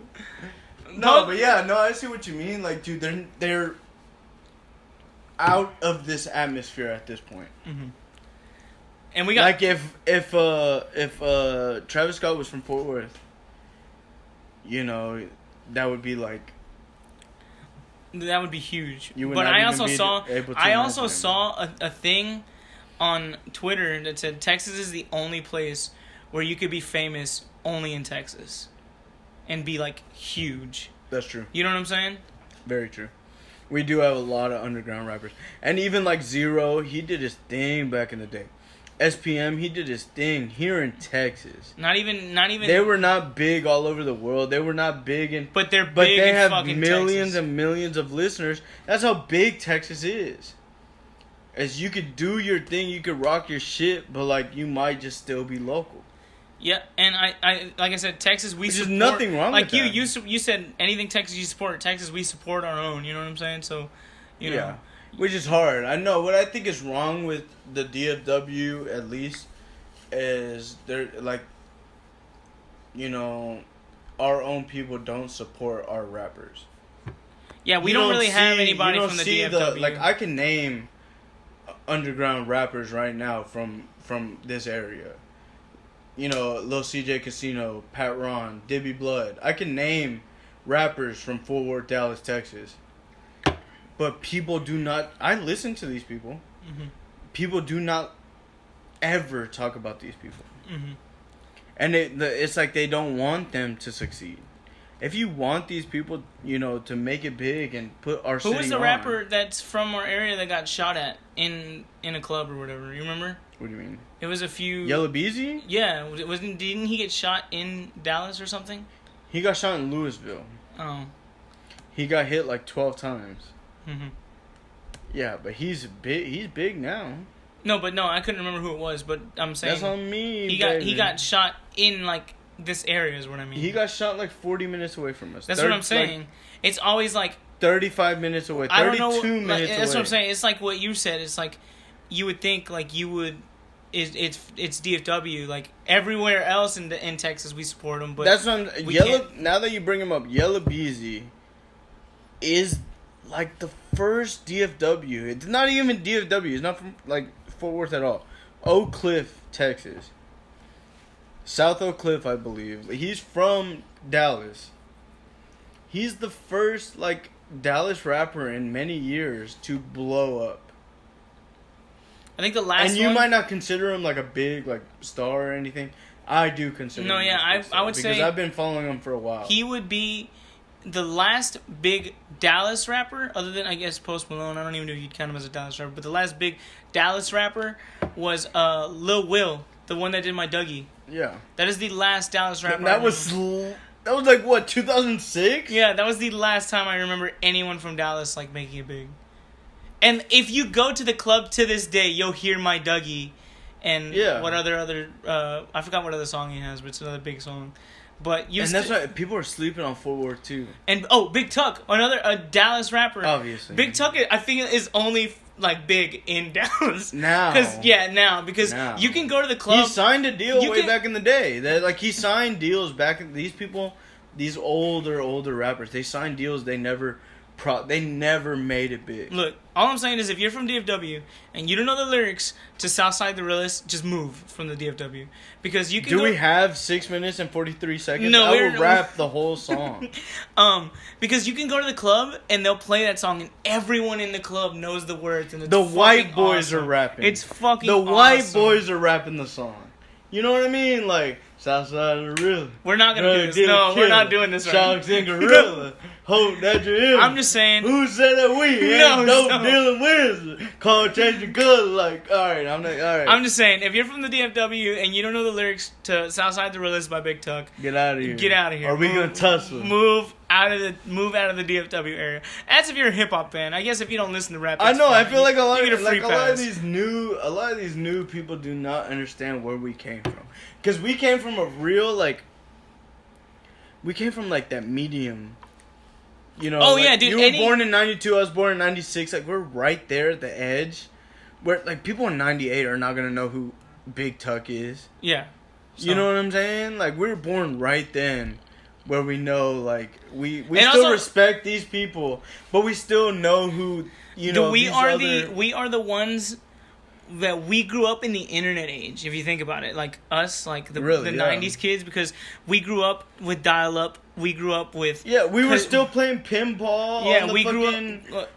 B: No, but yeah, no, I see what you mean. Like, dude, they're out of this atmosphere at this point.
A: Mm-hmm. And we got
B: like if Travis Scott was from Fort Worth, you know, that would be like.
A: That would be huge.
B: But I also saw
A: a thing on Twitter that said Texas is the only place where you could be famous only in Texas and be like huge.
B: That's true.
A: You know what I'm saying?
B: Very true. We do have a lot of underground rappers. And even like Zero, he did his thing back in the day. SPM, he did his thing here in Texas.
A: Not even.
B: They were not big all over the world. They were not big in.
A: But they're big.
B: But they have
A: fucking
B: millions
A: Texas.
B: and millions of listeners. That's how big Texas is. As you could do your thing, you could rock your shit, but like you might just still be local.
A: Yeah, and I like I said, Texas we support.
B: There's nothing wrong with that.
A: Like you said, anything Texas you support. Texas we support our own. You know what I'm saying? So, you know.
B: Which is hard. I know. What I think is wrong with the DFW, at least, is they're like, you know, our own people don't support our rappers.
A: Yeah, we don't really have anybody from the DFW.
B: Like, I can name underground rappers right now from this area. You know, Lil CJ Casino, Pat Ron, Dibby Blood. I can name rappers from Fort Worth, Dallas, Texas. But people do not... I listen to these people. Mm-hmm. People do not ever talk about these people. Mm-hmm. And it's like they don't want them to succeed. if you want these people, to make it big and put our city
A: Who was the
B: on.
A: rapper that's from our area that got shot at in a club or whatever? You remember?
B: What do you mean?
A: It was a few.
B: Yellow Beezy?
A: Yeah, didn't he get shot in Dallas or something?
B: He got shot in Louisville.
A: Oh.
B: He got hit like 12 times.
A: Mm-hmm.
B: Yeah, but he's big. He's big now.
A: No, I couldn't remember who it was. But I'm saying
B: that's on me.
A: He got shot in like this area is what I mean.
B: He got shot like 40 minutes away from us.
A: That's what I'm saying. Like, it's always like
B: 35 minutes away. 32
A: I don't know,
B: minutes away.
A: That's what I'm saying. It's like what you said. It's like you would think like you would. It's DFW. Like everywhere else in Texas, we support them. But
B: that's what I'm. Now that you bring him up, Yellow Beezy is like the first DFW. It's not even DFW. It's not from like Fort Worth at all. Oak Cliff, Texas. South Oak Cliff, I believe. He's from Dallas. He's the first like Dallas rapper in many years to blow up.
A: I think the last
B: and you might not consider him like a big like star or anything. I do consider him
A: I would say
B: because I've been following him for a while.
A: He would be the last big Dallas rapper, other than I guess Post Malone. I don't even know if you'd count him as a Dallas rapper, but the last big Dallas rapper was Lil Will, the one that did My Dougie.
B: Yeah,
A: that is the last Dallas rapper.
B: And that was like what 2006.
A: Yeah, that was the last time I remember anyone from Dallas like making it big. And if you go to the club to this day, you'll hear My Dougie, and what other I forgot what other song he has, but it's another big song. But
B: that's why people are sleeping on Fort Worth too.
A: And Big Tuck, a Dallas rapper.
B: Obviously,
A: Big Tuck, I think is only like big in Dallas
B: now.
A: Because you can go to the club.
B: He signed a deal back in the day. He signed deals back. These people, these older rappers, they signed deals. They never made it big.
A: Look, all I'm saying is if you're from DFW and you don't know the lyrics to Southside the Realest, just move from the DFW. Because you can
B: we have 6 minutes and 43 seconds?
A: No,
B: I will rap the whole song.
A: Because you can go to the club and they'll play that song and everyone in the club knows the words and it's
B: the white boys
A: awesome.
B: Are rapping.
A: It's fucking
B: The
A: awesome.
B: white boys are rapping the song. You know what I mean? Like, Southside of the Real.
A: We're not going to do this. No, we're not doing this right.
B: Sharks and Gorilla. Hope that you're in.
A: I'm just saying.
B: Who said that we ain't dope dealing wizard? Call change the color. Like, alright.
A: I'm just saying, if you're from the DFW and you don't know the lyrics to Southside the Realest by Big Tuck,
B: get out of here.
A: Get out of here.
B: Or we gonna tussle.
A: Move out of the DFW area. That's if you're a hip hop fan. I guess if you don't listen to rap,
B: I know.
A: fine.
B: I feel like a lot of these new people do not understand where we came from. Because we came from a real that medium. You know,
A: dude.
B: You were born in 92, I was born in 96. Like, we're right there at the edge. Where, like, people in 98 are not going to know who Big Tuck is.
A: Yeah.
B: So. You know what I'm saying? Like, we were born right then where we know, like, we still
A: also,
B: respect these people, but we still know who, you know,
A: we are the ones that we grew up in the internet age, if you think about it. Like us, like the 90s kids, because we grew up with dial-up. We grew up with...
B: Yeah, we were still playing pinball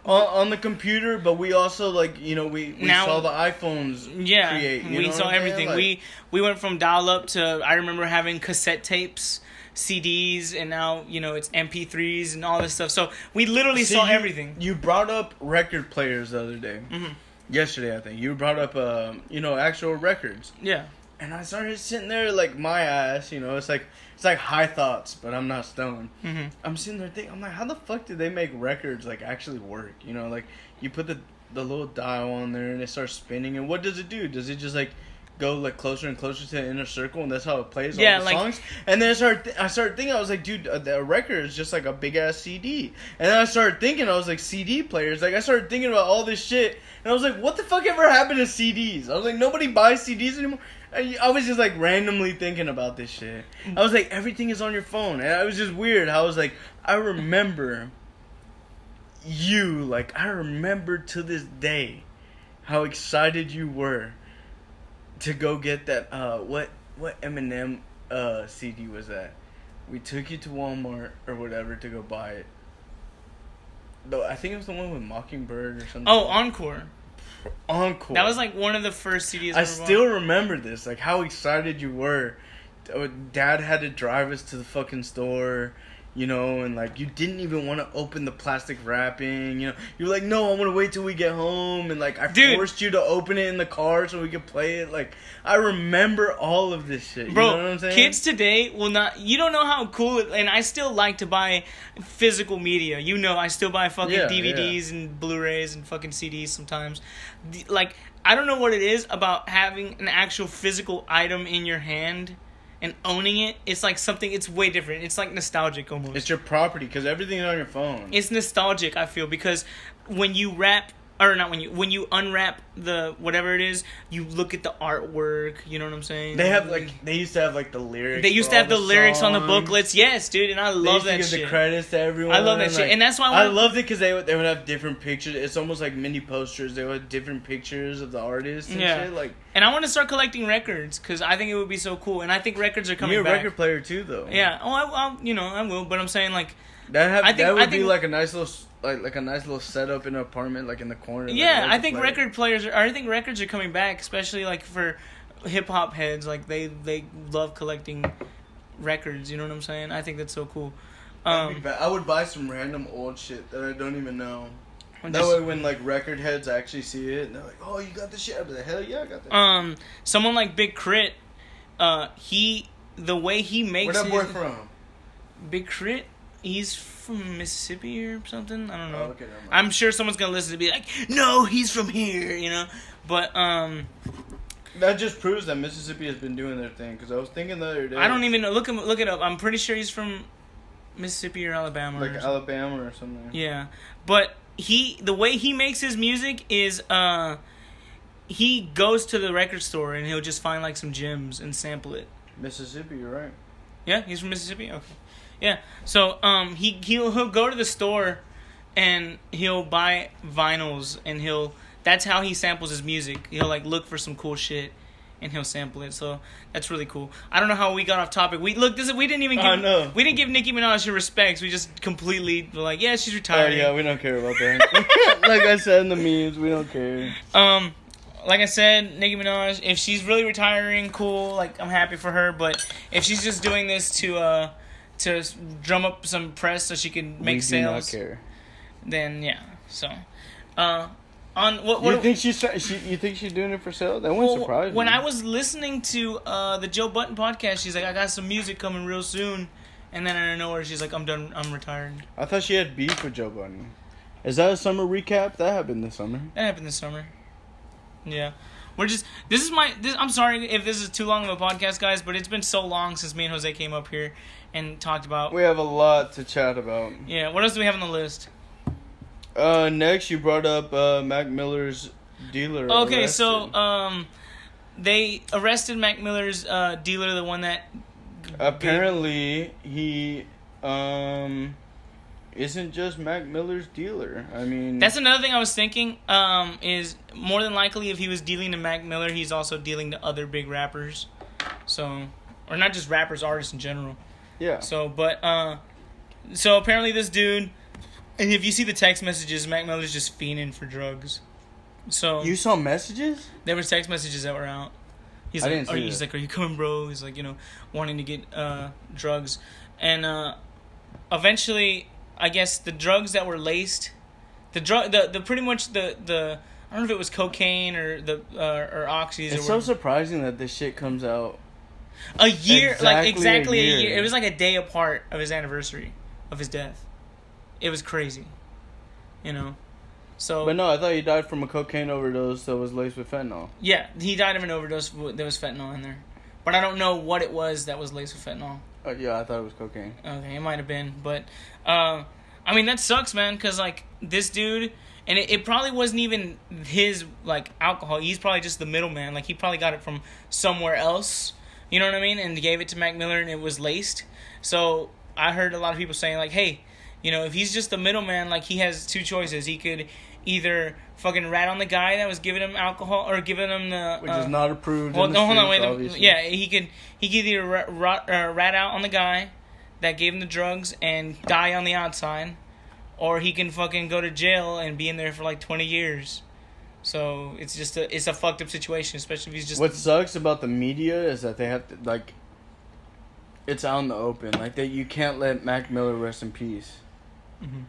B: on the computer, but we also, like, you know, we saw the iPhones create.
A: We saw everything. Like, we went from dial-up to... I remember having cassette tapes, CDs, and now, you know, it's MP3s and all this stuff. So we literally saw everything.
B: You brought up record players the other day. Mm-hmm. Yesterday, I think. You brought up, actual records.
A: Yeah.
B: And I started sitting there, like, my ass, you know, it's like high thoughts, but I'm not stoned. Mm-hmm. I'm sitting there thinking, I'm like, how the fuck did they make records, like, actually work? You know, like, you put the little dial on there and it starts spinning, and what does it do? Does it just, like, go, like, closer and closer to the inner circle, and that's how it plays all the songs? And then I started thinking, I was like, dude, the record is just, like, a big-ass CD. And then I started thinking, I was like, CD players. Like, I started thinking about all this shit, and I was like, what the fuck ever happened to CDs? I was like, nobody buys CDs anymore. I was just, like, randomly thinking about this shit. I was like, everything is on your phone. And it was just weird. I was like, I remember you. Like, I remember to this day how excited you were to go get that, what Eminem CD was that? We took you to Walmart or whatever to go buy it. Though I think it was the one with Mockingbird or something.
A: Oh, Encore.
B: That
A: was like one of the first CDs
B: I still remember this, like how excited you were. Dad had to drive us to the fucking store, you know, and like you didn't even want to open the plastic wrapping, you know. You're like, no, I want to wait till we get home, and like I forced you to open it in the car so we could play it. Like I remember all of this shit.
A: Bro,
B: you know what I'm saying?
A: Kids today will not. You don't know how cool. And I still like to buy physical media. You know, I still buy fucking DVDs and Blu-rays and fucking CDs sometimes. Like I don't know what it is about having an actual physical item in your hand. And owning it, it's like something, it's way different. It's like nostalgic almost.
B: It's your property because everything's on your phone.
A: It's nostalgic, I feel, because when you wrap, or not when you unwrap the whatever it is, you look at the artwork, you know what I'm saying?
B: They have they used to have like the lyrics.
A: They used to have the lyrics on the booklets. Yes, dude, and I love that shit.
B: They used to give the credits to everyone.
A: I love that shit. And that's why
B: I loved it because they would have different pictures. It's almost like mini posters. They would have different pictures of the artists and shit. Like,
A: and I want to start collecting records because I think it would be so cool. And I think records are coming back.
B: You're a record player too, though.
A: Yeah. Oh, I will. But I'm saying like
B: that would be like a nice little like a nice little setup in an apartment, like in the corner.
A: Yeah, I think I think records are coming back, especially like for hip hop heads. Like they love collecting records. You know what I'm saying? I think that's so cool.
B: I would buy some random old shit that I don't even know. That way, when like record heads actually see it, and they're like, "Oh, you got this shit?" I'd be like, "Hell yeah, I got that."
A: Someone like Big Crit, the way he makes.
B: Where that boy from?
A: Big Crit. He's from Mississippi or something. I don't know.
B: Oh, okay,
A: I'm sure someone's gonna listen to be like, "No, he's from here," you know. But
B: that just proves that Mississippi has been doing their thing. Because I was thinking the other day.
A: I don't even know. Look it up. I'm pretty sure he's from Mississippi or Alabama.
B: Like Alabama or something.
A: Yeah, but the way he makes his music is he goes to the record store and he'll just find like some gems and sample it.
B: Mississippi, you're right.
A: Yeah, he's from Mississippi. Okay. Yeah, so he'll go to the store and he'll buy vinyls and that's how he samples his music. He'll like look for some cool shit and he'll sample it. So that's really cool. I don't know how we got off topic. We didn't even give Nicki Minaj her respects. We just completely were like, yeah, she's retired.
B: Oh yeah, we don't care about that. Like I said in the memes, we don't care.
A: Like I said, Nicki Minaj, if she's really retiring, cool. Like I'm happy for her. But if she's just doing this to drum up some press so she can make sales,
B: do not care.
A: Then yeah. So, on what
B: you think you think she's doing it for sale? That wouldn't surprise me.
A: When I was listening to the Joe Budden podcast, she's like, I got some music coming real soon, and then out of nowhere she's like, I'm done. I'm retired.
B: I thought she had beef with Joe Budden. Is that a summer recap? That happened this summer.
A: That happened this summer. Yeah. I'm sorry if this is too long of a podcast, guys, but it's been so long since me and Jose came up here and talked about.
B: We have a lot to chat about.
A: Yeah. What else do we have on the list?
B: Next you brought up Mac Miller's dealer.
A: Okay,
B: arrested.
A: so they arrested Mac Miller's dealer, the one that
B: apparently he isn't just Mac Miller's dealer. I mean,
A: that's another thing I was thinking. Is more than likely if he was dealing to Mac Miller, he's also dealing to other big rappers. So, or not just rappers, artists in general.
B: Yeah.
A: So, but so apparently this dude, and if you see the text messages, Mac Miller's just fiending for drugs. So
B: you saw messages?
A: There was text messages that were out. He's like, are you coming, bro? He's like, wanting to get drugs, and eventually, I guess the drugs that were laced, the pretty much the I don't know if it was cocaine or or oxys.
B: It's so surprising that this shit comes out
A: a year, exactly a year. It was like a day apart of his anniversary of his death. It was crazy, So,
B: but no, I thought he died from a cocaine overdose that was laced with fentanyl.
A: Yeah, he died of an overdose. There was fentanyl in there, but I don't know what it was that was laced with fentanyl.
B: Yeah, I thought it was cocaine.
A: Okay, it might have been, but I mean that sucks, man. Cause like this dude, and it probably wasn't even his like alcohol. He's probably just the middleman. Like he probably got it from somewhere else. You know what I mean? And gave it to Mac Miller, and it was laced. So I heard a lot of people saying like, hey, if he's just the middleman, like he has two choices. He could either fucking rat on the guy that was giving him alcohol or giving him the
B: which is not approved.
A: Well, no, hold on, wait. Yeah, he could either rat out on the guy that gave him the drugs and die on the outside, or he can fucking go to jail and be in there for like 20 years. So it's just it's a fucked up situation, especially if he's just.
B: What sucks about the media is that they have to like. it's out in the open. Like, that you can't let Mac Miller rest in peace.
A: Mm-hmm.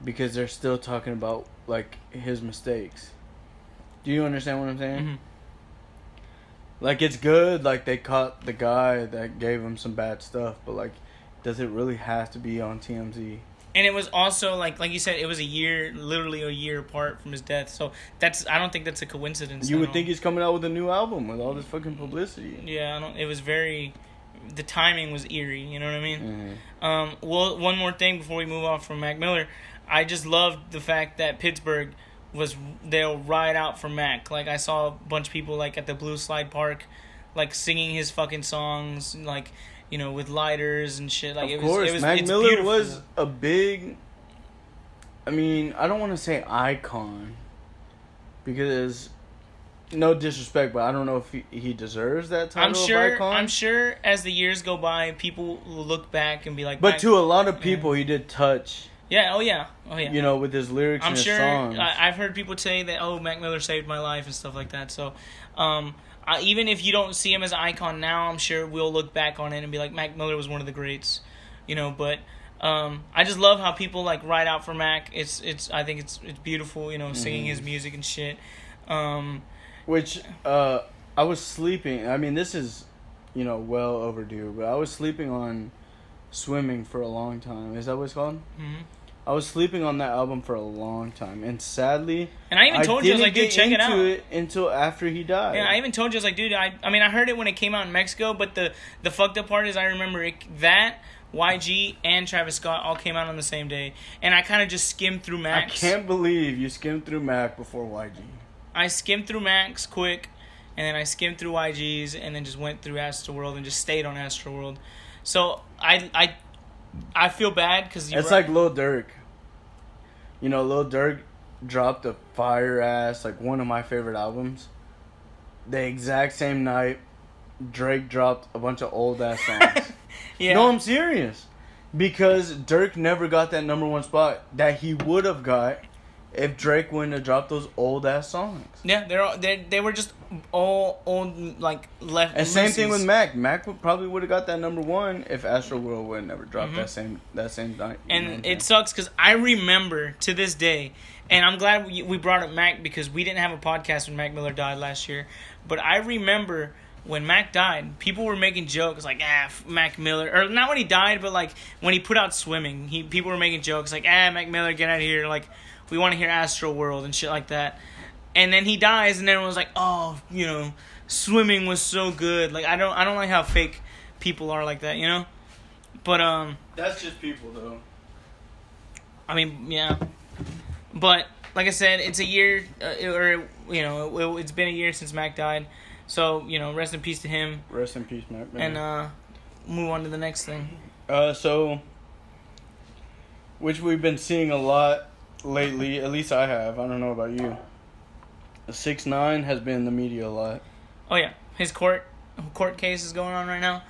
B: Because they're still talking about, like, his mistakes. Do you understand what I'm saying?
A: Mm-hmm.
B: Like, it's good, like, they caught the guy that gave him some bad stuff, but, like, does it really have to be on TMZ?
A: And it was also, like you said, it was literally a year apart from his death. So I don't think that's a coincidence.
B: You would think he's coming out with a new album with all this fucking publicity.
A: Yeah, it was the timing was eerie, you know what I mean?
B: Mm-hmm.
A: Well, one more thing before we move off from Mac Miller. I just loved the fact that Pittsburgh they'll ride out for Mac. Like, I saw a bunch of people, like, at the Blue Slide Park, like, singing his fucking songs, like, you know, with lighters and shit. Like,
B: of course, Mac Miller
A: beautiful.
B: was a big, I mean, I don't want to say icon, because, no disrespect, but I don't know if he deserves that title of icon.
A: I'm sure as the years go by, people will look back and be like...
B: But to a lot of people, he did touch...
A: Yeah, oh yeah.
B: You know, with his lyrics and his songs.
A: I've heard people say that, oh, Mac Miller saved my life and stuff like that. So, even if you don't see him as an icon now, I'm sure we'll look back on it and be like, Mac Miller was one of the greats. You know, but I just love how people, like, ride out for Mac. I think it's beautiful, you know, singing his music and shit.
B: Which, I was sleeping. I mean, this is, you know, well overdue, but I was sleeping on Swimming for a long time. Is that what it's called? Mm-hmm. I was sleeping on that album for a long time, and sadly,
A: and I even told you, I was like, dude, check it out.
B: Until after he died.
A: Yeah, I even told you, I was like, dude, I mean, I heard it when it came out in Mexico, but the fucked up part is I remember that YG and Travis Scott all came out on the same day, and I kind of just skimmed through Max.
B: I can't believe you skimmed through Mac before YG.
A: I skimmed through Max quick, and then I skimmed through YG's, and then just went through Astroworld and just stayed on Astroworld. So I feel bad because
B: it's like Lil Durk. You know, Lil Durk dropped a fire ass, like, one of my favorite albums. The exact same night, Drake dropped a bunch of old ass songs. Yeah. No, I'm serious. Because Durk never got that number one spot that he would have got if Drake wouldn't have dropped those old ass songs.
A: Yeah, they were just all old, like, left.
B: And same thing with Mac. Mac probably would have got that number one if Astroworld would have never dropped that same night.
A: And it sucks because I remember to this day, and I'm glad we brought up Mac because we didn't have a podcast when Mac Miller died last year. But I remember when Mac died, people were making jokes like, Mac Miller, or not when he died, but like when he put out Swimming, people were making jokes like, Mac Miller, get out of here, like, we want to hear Astroworld and shit like that. And then he dies, and everyone's like, oh, you know, Swimming was so good. Like, I don't like how fake people are like that, you know? But,
B: that's just people, though.
A: I mean, yeah. But, like I said, it's a year, it's been a year since Mac died. So, you know, rest in peace to him.
B: Rest in peace, Mac.
A: And, move on to the next thing.
B: Which we've been seeing a lot lately, at least I have. I don't know about you. 6ix9ine has been in the media a lot.
A: Oh yeah, his court case is going on right now.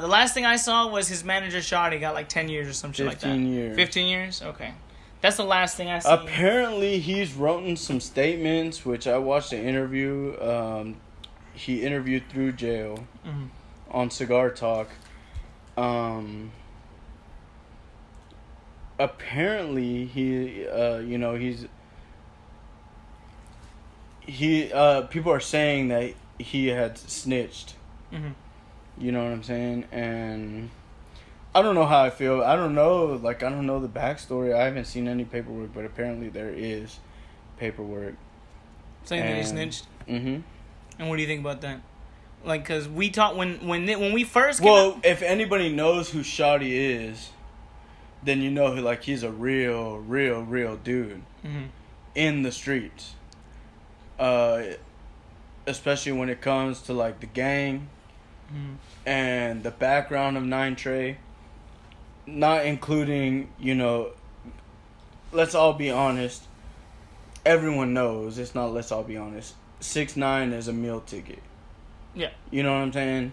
A: The last thing I saw was his manager Shotty got like 10 years or some shit like that.
B: 15 years.
A: 15 years? Okay. That's the last thing I saw.
B: Apparently he's written some statements, which I watched the interview. He interviewed through jail on Cigar Talk. Apparently people are saying that he had snitched. You know what I'm saying? And I don't know how I feel. I don't know the backstory. I haven't seen any paperwork, but apparently there is paperwork
A: saying that he snitched. And what do you think about that? Like, cause we talked when we first came out.
B: If anybody knows who Shotty is, then you know he's a real dude in the streets. Especially when it comes to like the gang and the background of 9 Trey, not including, you know, let's all be honest. Everyone knows it's not. Let's all be honest. 6ix9ine is a meal ticket.
A: Yeah.
B: You know what I'm saying?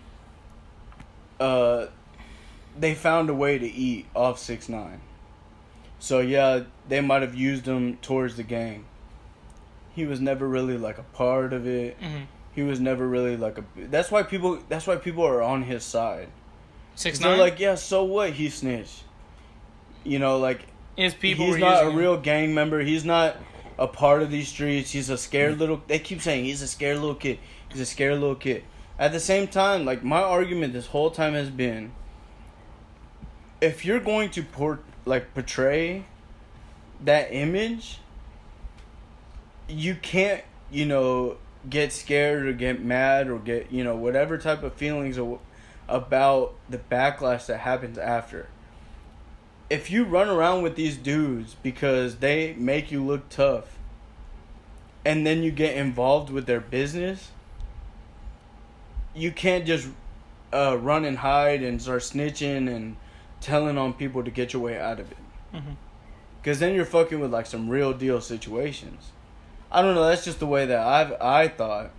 B: They found a way to eat off 6ix9ine. So yeah, they might have used him towards the gang. He was never really like a part of it. He was never really like a. That's why people are on his side.
A: 6ix9ine.
B: They're like, yeah, so what? He snitched. You know, like
A: His people.
B: He's not a real gang member. He's not a part of these streets. He's a scared little. They keep saying he's a scared little kid. He's a scared little kid. At the same time, like my argument this whole time has been, if you're going to portray that image, you can't, get scared or get mad or get, whatever type of feelings about the backlash that happens after. If you run around with these dudes because they make you look tough and then you get involved with their business, you can't just run and hide and start snitching and telling on people to get your way out of it. Because then you're fucking with like some real deal situations. I don't know. That's just the way that I thought.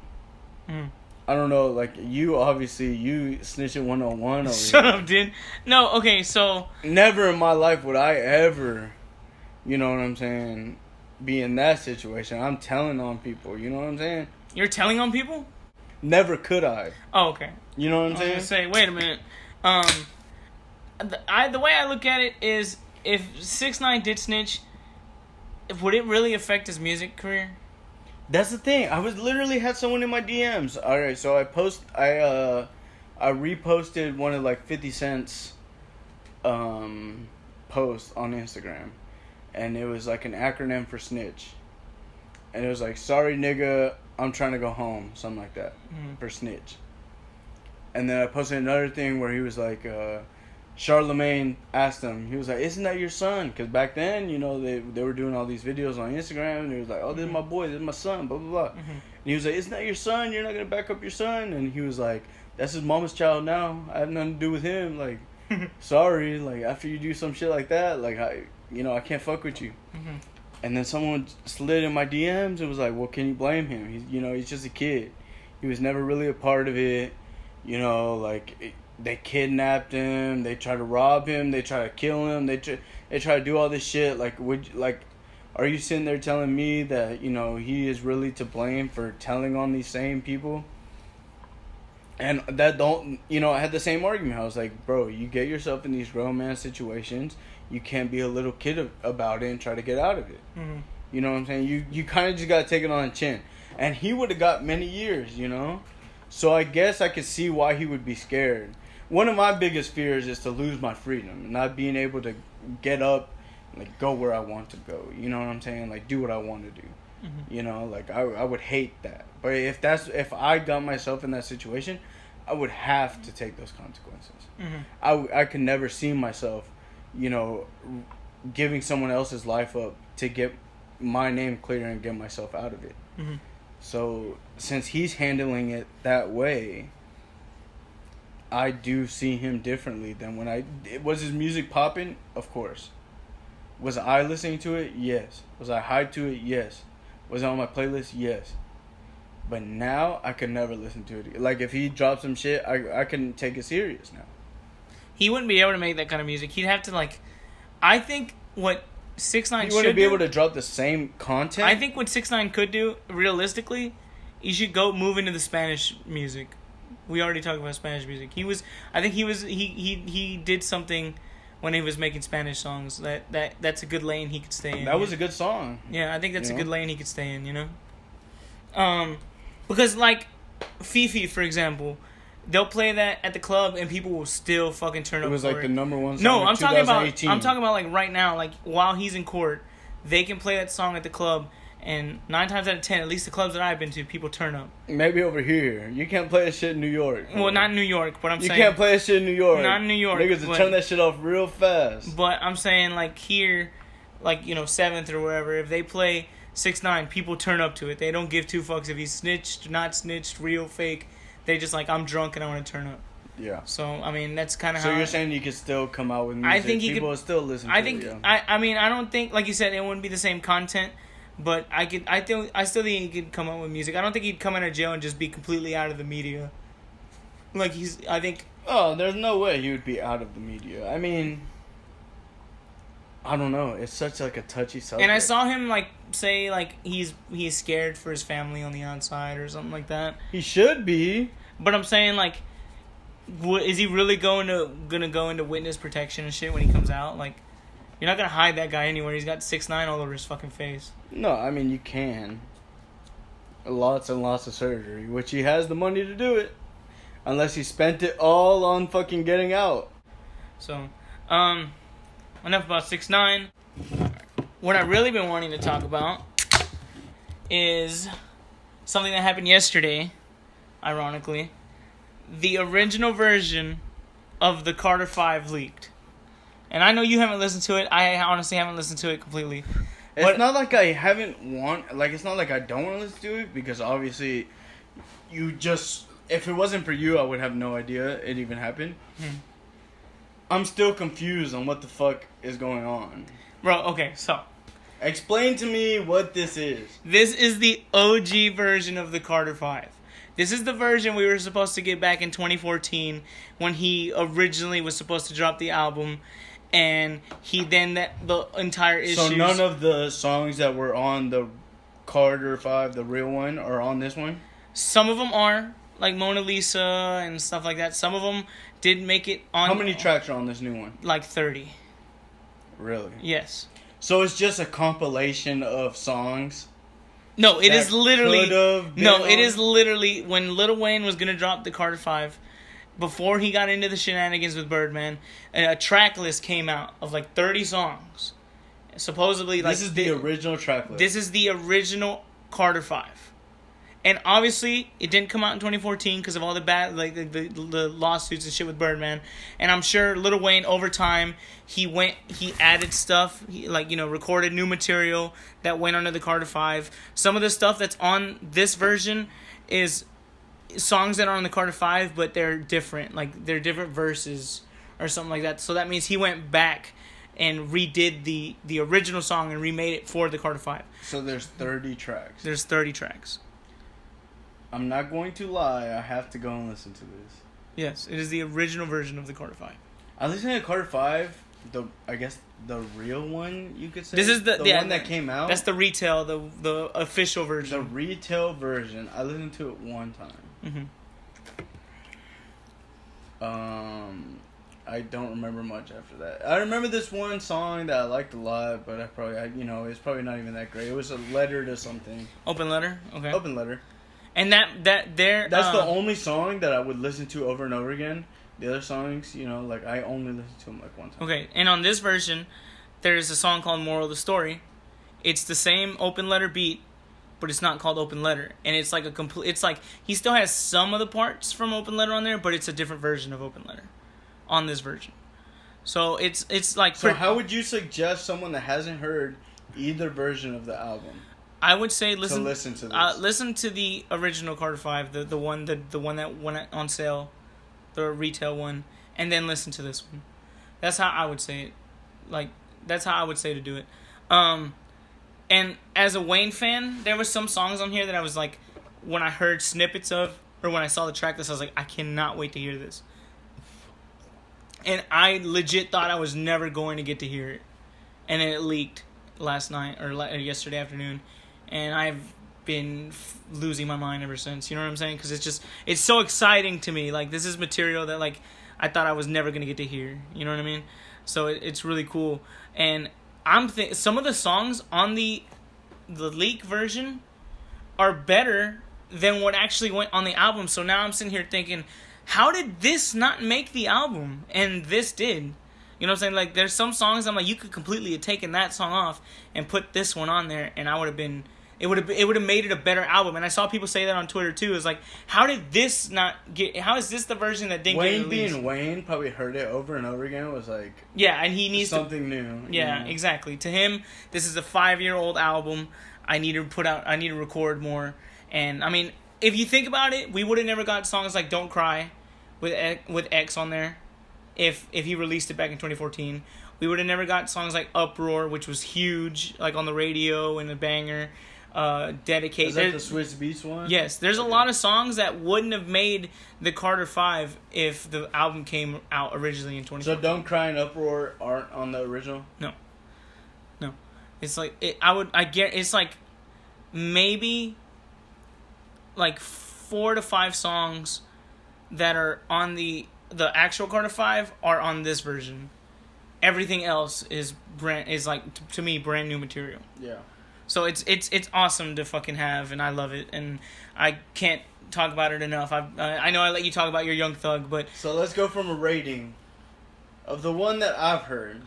B: I don't know. Like you, obviously, you snitching 101 over
A: Shut up, dude. No, okay, so
B: never in my life would I ever, you know what I'm saying, be in that situation. I'm telling on people. You know what I'm saying?
A: You're telling on people?
B: Never could I.
A: Oh, okay.
B: You know what I'm saying?
A: I was gonna say, wait a minute. The way I look at it is, if 6ix9ine did snitch, would it really affect his music career?
B: That's the thing. I was literally had someone in my DMs. All right, so I reposted one of like 50 Cent's posts on Instagram, and it was like an acronym for snitch, and it was like, sorry nigga, I'm trying to go home, something like that, for snitch. And then I posted another thing where he was like, Charlemagne asked him, he was like, isn't that your son? Because back then, they were doing all these videos on Instagram, and he was like, oh, this is my boy, this is my son, blah, blah, blah. And he was like, isn't that your son? You're not going to back up your son? And he was like, that's his mama's child now. I have nothing to do with him. Like, sorry, like, after you do some shit like that, like, I can't fuck with you. And then someone slid in my DMs and was like, well, can you blame him? He's just a kid. He was never really a part of it. They kidnapped him. They tried to rob him. They tried to kill him. They try to do all this shit. Are you sitting there telling me that he is really to blame for telling on these same people? And that I had the same argument. I was like, bro, you get yourself in these grown man situations. You can't be a little kid about it and try to get out of it. You know what I'm saying? You kind of just got to take it on the chin. And he would have got many years, So I guess I could see why he would be scared. One of my biggest fears is to lose my freedom, not being able to get up, like go where I want to go. You know what I'm saying? Like do what I want to do. I would hate that. But if I got myself in that situation, I would have to take those consequences. I could never see myself, giving someone else's life up to get my name clear and get myself out of it. So since he's handling it that way, I do see him differently than when was his music popping? Of course. Was I listening to it? Yes. Was I hyped to it? Yes. Was it on my playlist? Yes. But now I could never listen to it. Like if he dropped some shit, I couldn't take it serious now.
A: He wouldn't be able to make that kind of music. He'd have to I think what 6ix9ine should do.
B: He wouldn't be able to drop the same content.
A: I think what 6ix9ine could do, realistically, you should go move into the Spanish music. We already talked about Spanish music. He did something when he was making Spanish songs that's a good lane he could stay in.
B: That was a good song.
A: Yeah, I think that's a good lane he could stay in, because like Fifi, for example, they'll play that at the club and people will still fucking turn up.
B: It was
A: for
B: like the number one song.
A: No,
B: of
A: I'm
B: 2018.
A: talking about like right now, like while he's in court, they can play that song at the club. And 9 times out of 10, at least the clubs that I've been to, people turn up.
B: Maybe over here. You can't play that shit in New York.
A: Well, not in New York, but I'm saying...
B: You can't play that shit in New York.
A: Not in New York.
B: Niggas will turn that shit off real fast.
A: But I'm saying, like, here, like, 7th or wherever, if they play 6ix9ine, people turn up to it. They don't give two fucks if he's snitched, not snitched, real, fake. They just like, I'm drunk and I want to turn up. Yeah. So, I mean, that's kind of how...
B: So you're saying you could still come out with music? I think people will still listen to it, yeah.
A: I mean, I don't think, like you said, it wouldn't be the same content... But I still think he could come out with music. I don't think he'd come out of jail and just be completely out of the media.
B: Oh, there's no way he would be out of the media. I mean, I don't know. It's such like a touchy subject.
A: And I saw him say he's scared for his family on the outside or something like that.
B: He should be.
A: But I'm saying is he really gonna go into witness protection and shit when he comes out? Like, you're not gonna hide that guy anywhere. He's got 6ix9ine all over his fucking face.
B: No, I mean you can. Lots and lots of surgery, which he has the money to do it, unless he spent it all on fucking getting out.
A: So, enough about 6ix9ine. What I've really been wanting to talk about is something that happened yesterday, ironically. The original version of the Carter 5 leaked. And I know you haven't listened to it. I honestly haven't listened to it completely.
B: It's not like I it's not like I don't want to listen to it, because obviously if it wasn't for you, I would have no idea it even happened. I'm still confused on what the fuck is going on.
A: Bro, okay, so
B: explain to me what this is.
A: This is the OG version of the Carter 5. This is the version we were supposed to get back in 2014 when he originally was supposed to drop the album, and the entire issue.
B: So none of the songs that were on the Carter 5, the real one, are on this one?
A: Some of them are, like Mona Lisa and stuff like that. Some of them did make it on.
B: How many tracks are on this new one?
A: Like 30.
B: Really?
A: Yes.
B: So it's just a compilation of songs?
A: No, it is literally...
B: It
A: is literally when Lil Wayne was going to drop the Carter 5, before he got into the shenanigans with Birdman, a track list came out of like 30 songs. Supposedly, like...
B: This is the original track list.
A: This is the original Carter 5. And obviously, it didn't come out in 2014 because of all the bad, like the lawsuits and shit with Birdman. And I'm sure Lil Wayne, over time, he added stuff, recorded new material that went under the Carter 5. Some of the stuff that's on this version is songs that are on the Carter 5, but they're different. Like, they're different verses or something like that. So that means he went back and redid the original song and remade it for the Carter 5.
B: So there's 30 tracks.
A: There's 30 tracks.
B: I'm not going to lie, I have to go and listen to this.
A: Yes, it is the original version of the Carter 5.
B: I listened to Carter 5, I guess the real one, you could say.
A: This is the
B: one that came out.
A: That's the retail, the official version.
B: The retail version. I listened to it one time. I don't remember much after that. I remember this one song that I liked a lot, but it's probably not even that great. It was a letter to something.
A: Open Letter? Okay.
B: Open Letter.
A: And that's
B: the only song that I would listen to over and over again. The other songs, I only listen to them like one time.
A: Okay, and on this version, there's a song called Moral of the Story. It's the same Open Letter beat, but it's not called Open Letter. And it's like he still has some of the parts from Open Letter on there, but it's a different version of Open Letter on this version. So it's like...
B: So how would you suggest someone that hasn't heard either version of the album?
A: I would say listen to
B: this.
A: Listen to the original Carter 5, the one that went on sale, the retail one, and then listen to this one. That's how I would say it. Like, that's how I would say to do it. And as a Wayne fan, there were some songs on here that I was like, when I heard snippets of, or when I saw the track list, I was like, I cannot wait to hear this. And I legit thought I was never going to get to hear it. And then it leaked last night, or yesterday afternoon. And I've been losing my mind ever since. You know what I'm saying? Because it's so exciting to me. Like, this is material that, like, I thought I was never going to get to hear. You know what I mean? So it's really cool. And some of the songs on the leak version are better than what actually went on the album. So now I'm sitting here thinking, how did this not make the album? And this did. You know what I'm saying? Like, there's some songs I'm like, you could completely have taken that song off and put this one on there, and I would have been... It would have made it a better album. And I saw people say that on Twitter too. It's like, how did this not get... How is this the version that didn't get released?
B: Wayne being Wayne probably heard it over and over again. Was like...
A: Yeah, and he needs
B: something new.
A: Yeah, exactly. To him, this is a 5-year-old album. I need to record more. And, I mean, if you think about it, we would have never got songs like Don't Cry with X on there if he released it back in 2014. We would have never got songs like Uproar, which was huge, like on the radio and a banger. Dedicate.
B: Is that the Swiss Beats one?
A: Yes, there's a lot of songs that wouldn't have made the Carter 5 if the album came out originally in 2014.
B: So Don't Cry and Uproar aren't on the original?
A: No. It's like it's like maybe like 4 to 5 songs that are on the the actual Carter 5 are on this version. Everything else is like to me brand new material.
B: Yeah.
A: So it's awesome to fucking have, and I love it, and I can't talk about it enough. I know I let you talk about your Young Thug, but
B: so let's go from a rating of the one that I've heard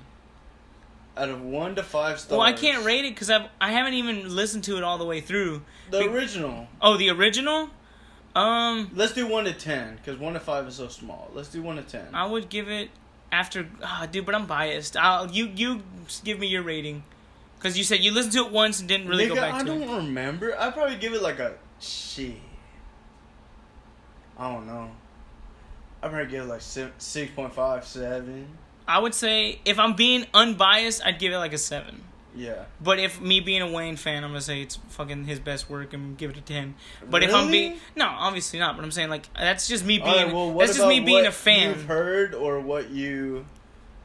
B: out of 1 to 5 stars.
A: Well, I can't rate it because I haven't even listened to it all the way through.
B: The original.
A: Oh, the original.
B: Let's do 1 to 10 because 1 to 5 is so small. Let's do 1 to 10.
A: I would give it after. Dude, but I'm biased. You give me your rating because you said you listened to it once and didn't really go back to it.
B: I don't remember. I'd probably give it like a shit. I don't know. I'd probably give it like 6.5, 7.
A: I would say if I'm being unbiased, I'd give it like a 7.
B: Yeah.
A: But if me being a Wayne fan, I'm gonna say it's fucking his best work and give it a 10. But
B: really?
A: if I'm being obviously not. But I'm saying like that's just me being.
B: Right, well,
A: that's just me being a fan.
B: You've heard or what you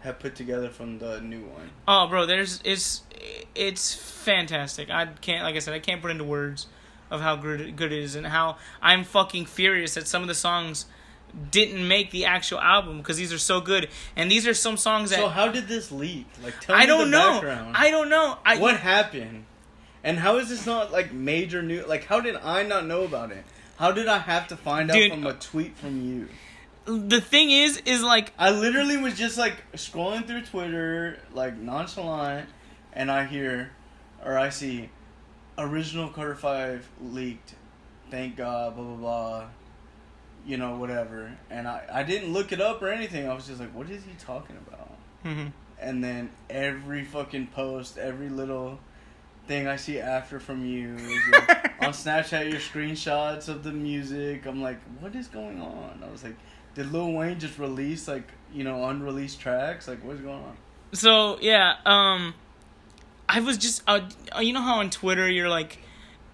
B: have put together from the new one.
A: Oh, bro, it's fantastic. I can't put into words of how good it is and how I'm fucking furious that some of the songs didn't make the actual album because these are so good, and these are some songs that.
B: So how did this leak? Like, tell me the background.
A: I don't know.
B: What happened? And how is this not like major news? Like, how did I not know about it? How did I have to find out from a tweet from you?
A: The thing is like
B: I literally was just like scrolling through Twitter, like nonchalant, and I see, original Carter 5 leaked. Thank God, blah blah blah. You know, whatever. And I didn't look it up or anything. I was just like, what is he talking about?
A: Mm-hmm.
B: And then every fucking post, every little thing I see after from you is like, on Snapchat, your screenshots of the music. I'm like, what is going on? I was like, did Lil Wayne just release like, unreleased tracks? Like, what's going on?
A: So yeah, I was just you know how on Twitter you're like,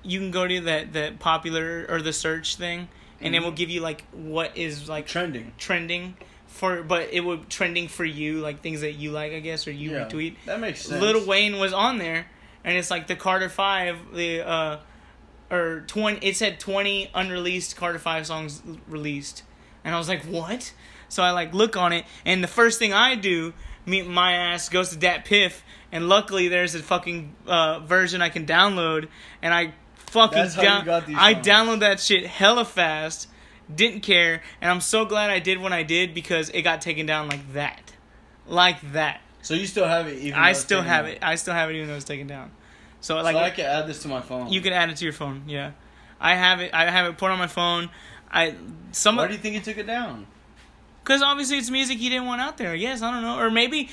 A: you can go to that popular or the search thing. And it will give you, like, what is, like... Trending. But it would trending for you, like, things that you like, I guess, or you retweet.
B: That makes sense.
A: Lil Wayne was on there, and it's, like, the Carter 5, or 20... It said 20 unreleased Carter 5 songs released. And I was like, what? So I, like, look on it, and the first thing I do, my ass goes to Dat Piff, and luckily there's a fucking version I can download, and I... I downloaded that shit hella fast, didn't care, and I'm so glad I did when I did because it got taken down like that.
B: So you still have it?
A: I still have it even though it's taken down. So
B: I can add this to my phone.
A: You can add it to your phone. Yeah, I have it put on my phone.
B: Why do you think you took it down?
A: Because obviously it's music he didn't want out there. Yes, I don't know. Or maybe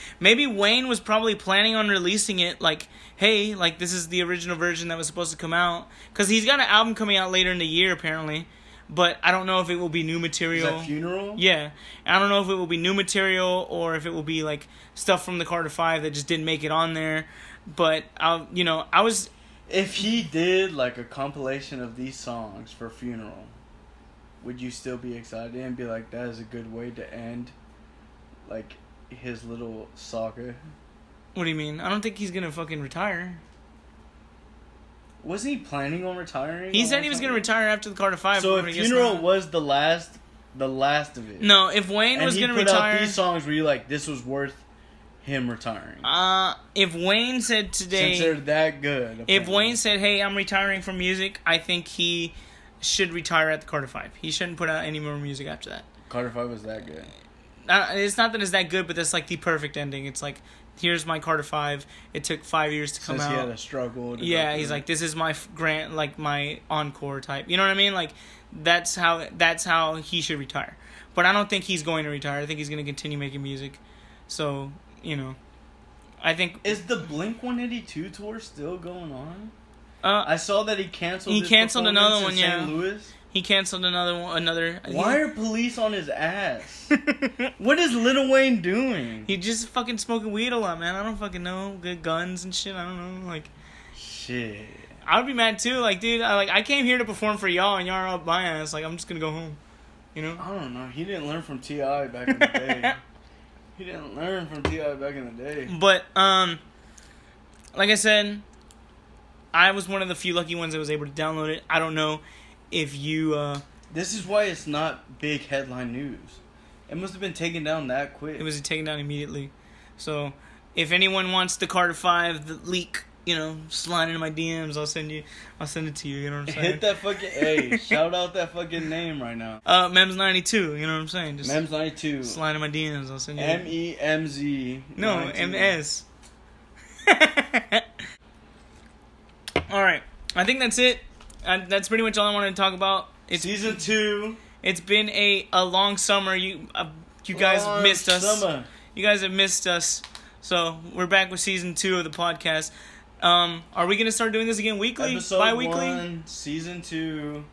A: Wayne was probably planning on releasing it like, hey, like this is the original version that was supposed to come out. Because he's got an album coming out later in the year apparently. But I don't know if it will be new material.
B: Is that Funeral?
A: Yeah. I don't know if it will be new material or if it will be like stuff from the Carter 5 that just didn't make it on there. But, I was...
B: If he did like a compilation of these songs for Funeral... Would you still be excited and be like, that is a good way to end, like, his little saga?
A: What do you mean? I don't think he's gonna fucking retire.
B: Wasn't he planning on retiring?
A: He said he was gonna retire after the Carter 5.
B: So if Funeral was the last of it.
A: No, if Wayne was gonna retire...
B: And he put out these songs where you like, this was worth him retiring.
A: If Wayne said today...
B: Since they're that good. Apparently.
A: If Wayne said, hey, I'm retiring from music, I think he... should retire at the Carter 5. He shouldn't put out any more music after that.
B: Carter 5 was that good.
A: It's not that it's that good, but that's like the perfect ending. It's like, here's my Carter 5. It took 5 years to come out.
B: Since he had a struggle.
A: He's like, this is my my encore type. You know what I mean? Like, that's how he should retire. But I don't think he's going to retire. I think he's going to continue making music. So, I think...
B: Is the Blink-182 tour still going on? I saw that he canceled.
A: He canceled another one.
B: Yeah. St. Louis.
A: He canceled another one.
B: Why are police on his ass? What is Lil Wayne doing?
A: He just fucking smoking weed a lot, man. I don't fucking know. Good guns and shit. I don't know. Like,
B: shit.
A: I would be mad too. Like, dude, I came here to perform for y'all, and y'all are up my ass. Like, I'm just gonna go home. I
B: don't know. He didn't learn from T.I. back in the day.
A: But like I said. I was one of the few lucky ones that was able to download it. I don't know if you...
B: This is why it's not big headline news. It must have been taken down that quick.
A: It was taken down immediately. So, if anyone wants the Carter 5, the leak, slide into my DMs, I'll send it to you, you know what I'm saying?
B: Hit that fucking, hey, shout out that fucking name right now.
A: Mems92, you know what I'm saying? Just
B: Mems92.
A: slide in my DMs, I'll send you.
B: MEMZ.
A: No, 92. MS. Alright, I think that's it. That's pretty much all I wanted to talk about. It's
B: Season 2.
A: It's been a long summer. You guys missed us.
B: Summer.
A: You guys have missed us. So we're back with season 2 of the podcast. Are we gonna start doing this again weekly,
B: Episode
A: bi-weekly?
B: 1, season 2.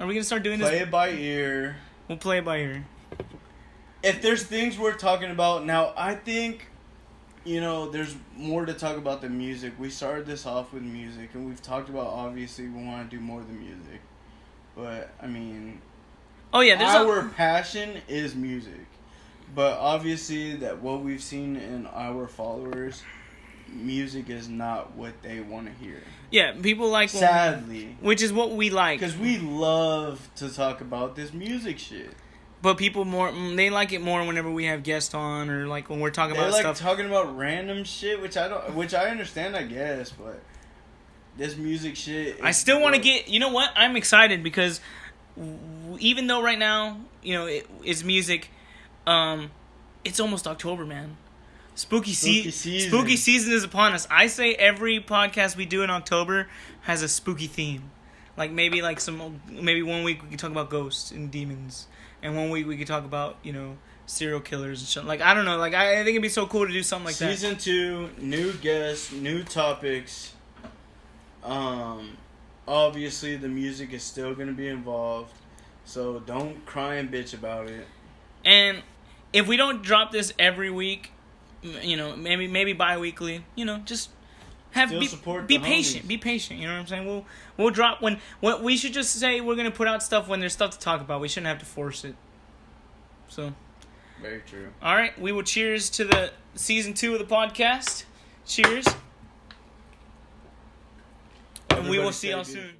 A: Are we gonna start doing
B: Play
A: this?
B: it by ear.
A: We'll play it by ear.
B: If there's things we're talking about now, I think, there's more to talk about than music. We started this off with music, and we've talked about, obviously, we want to do more than music. But, I mean,
A: oh yeah,
B: our passion is music. But obviously, that what we've seen in our followers, music is not what they want to hear.
A: Yeah, people like...
B: Sadly.
A: Which is what we like.
B: Because we love to talk about this music shit.
A: But people they like it more whenever we have guests on, or like when we're talking about
B: stuff. They
A: like
B: talking about random shit, which I understand, I guess, but this music shit.
A: I still want to get. You know what? I'm excited because even though right now, it's music, it's almost October, man. Spooky season. Spooky season is upon us. I say every podcast we do in October has a spooky theme. Like maybe 1 week we could talk about ghosts and demons. And 1 week we could talk about, serial killers and shit. Like, I don't know. Like, I think it'd be so cool to do something like that.
B: Season 2, new guests, new topics. Obviously, the music is still going to be involved. So, don't cry and bitch about it.
A: And if we don't drop this every week, maybe bi-weekly, just... Be patient. Be patient. You know what I'm saying? We'll drop when we should just say we're gonna put out stuff when there's stuff to talk about. We shouldn't have to force it. So,
B: very true.
A: All right, we will cheers to the season 2 of the podcast. Cheers, and we will see y'all soon.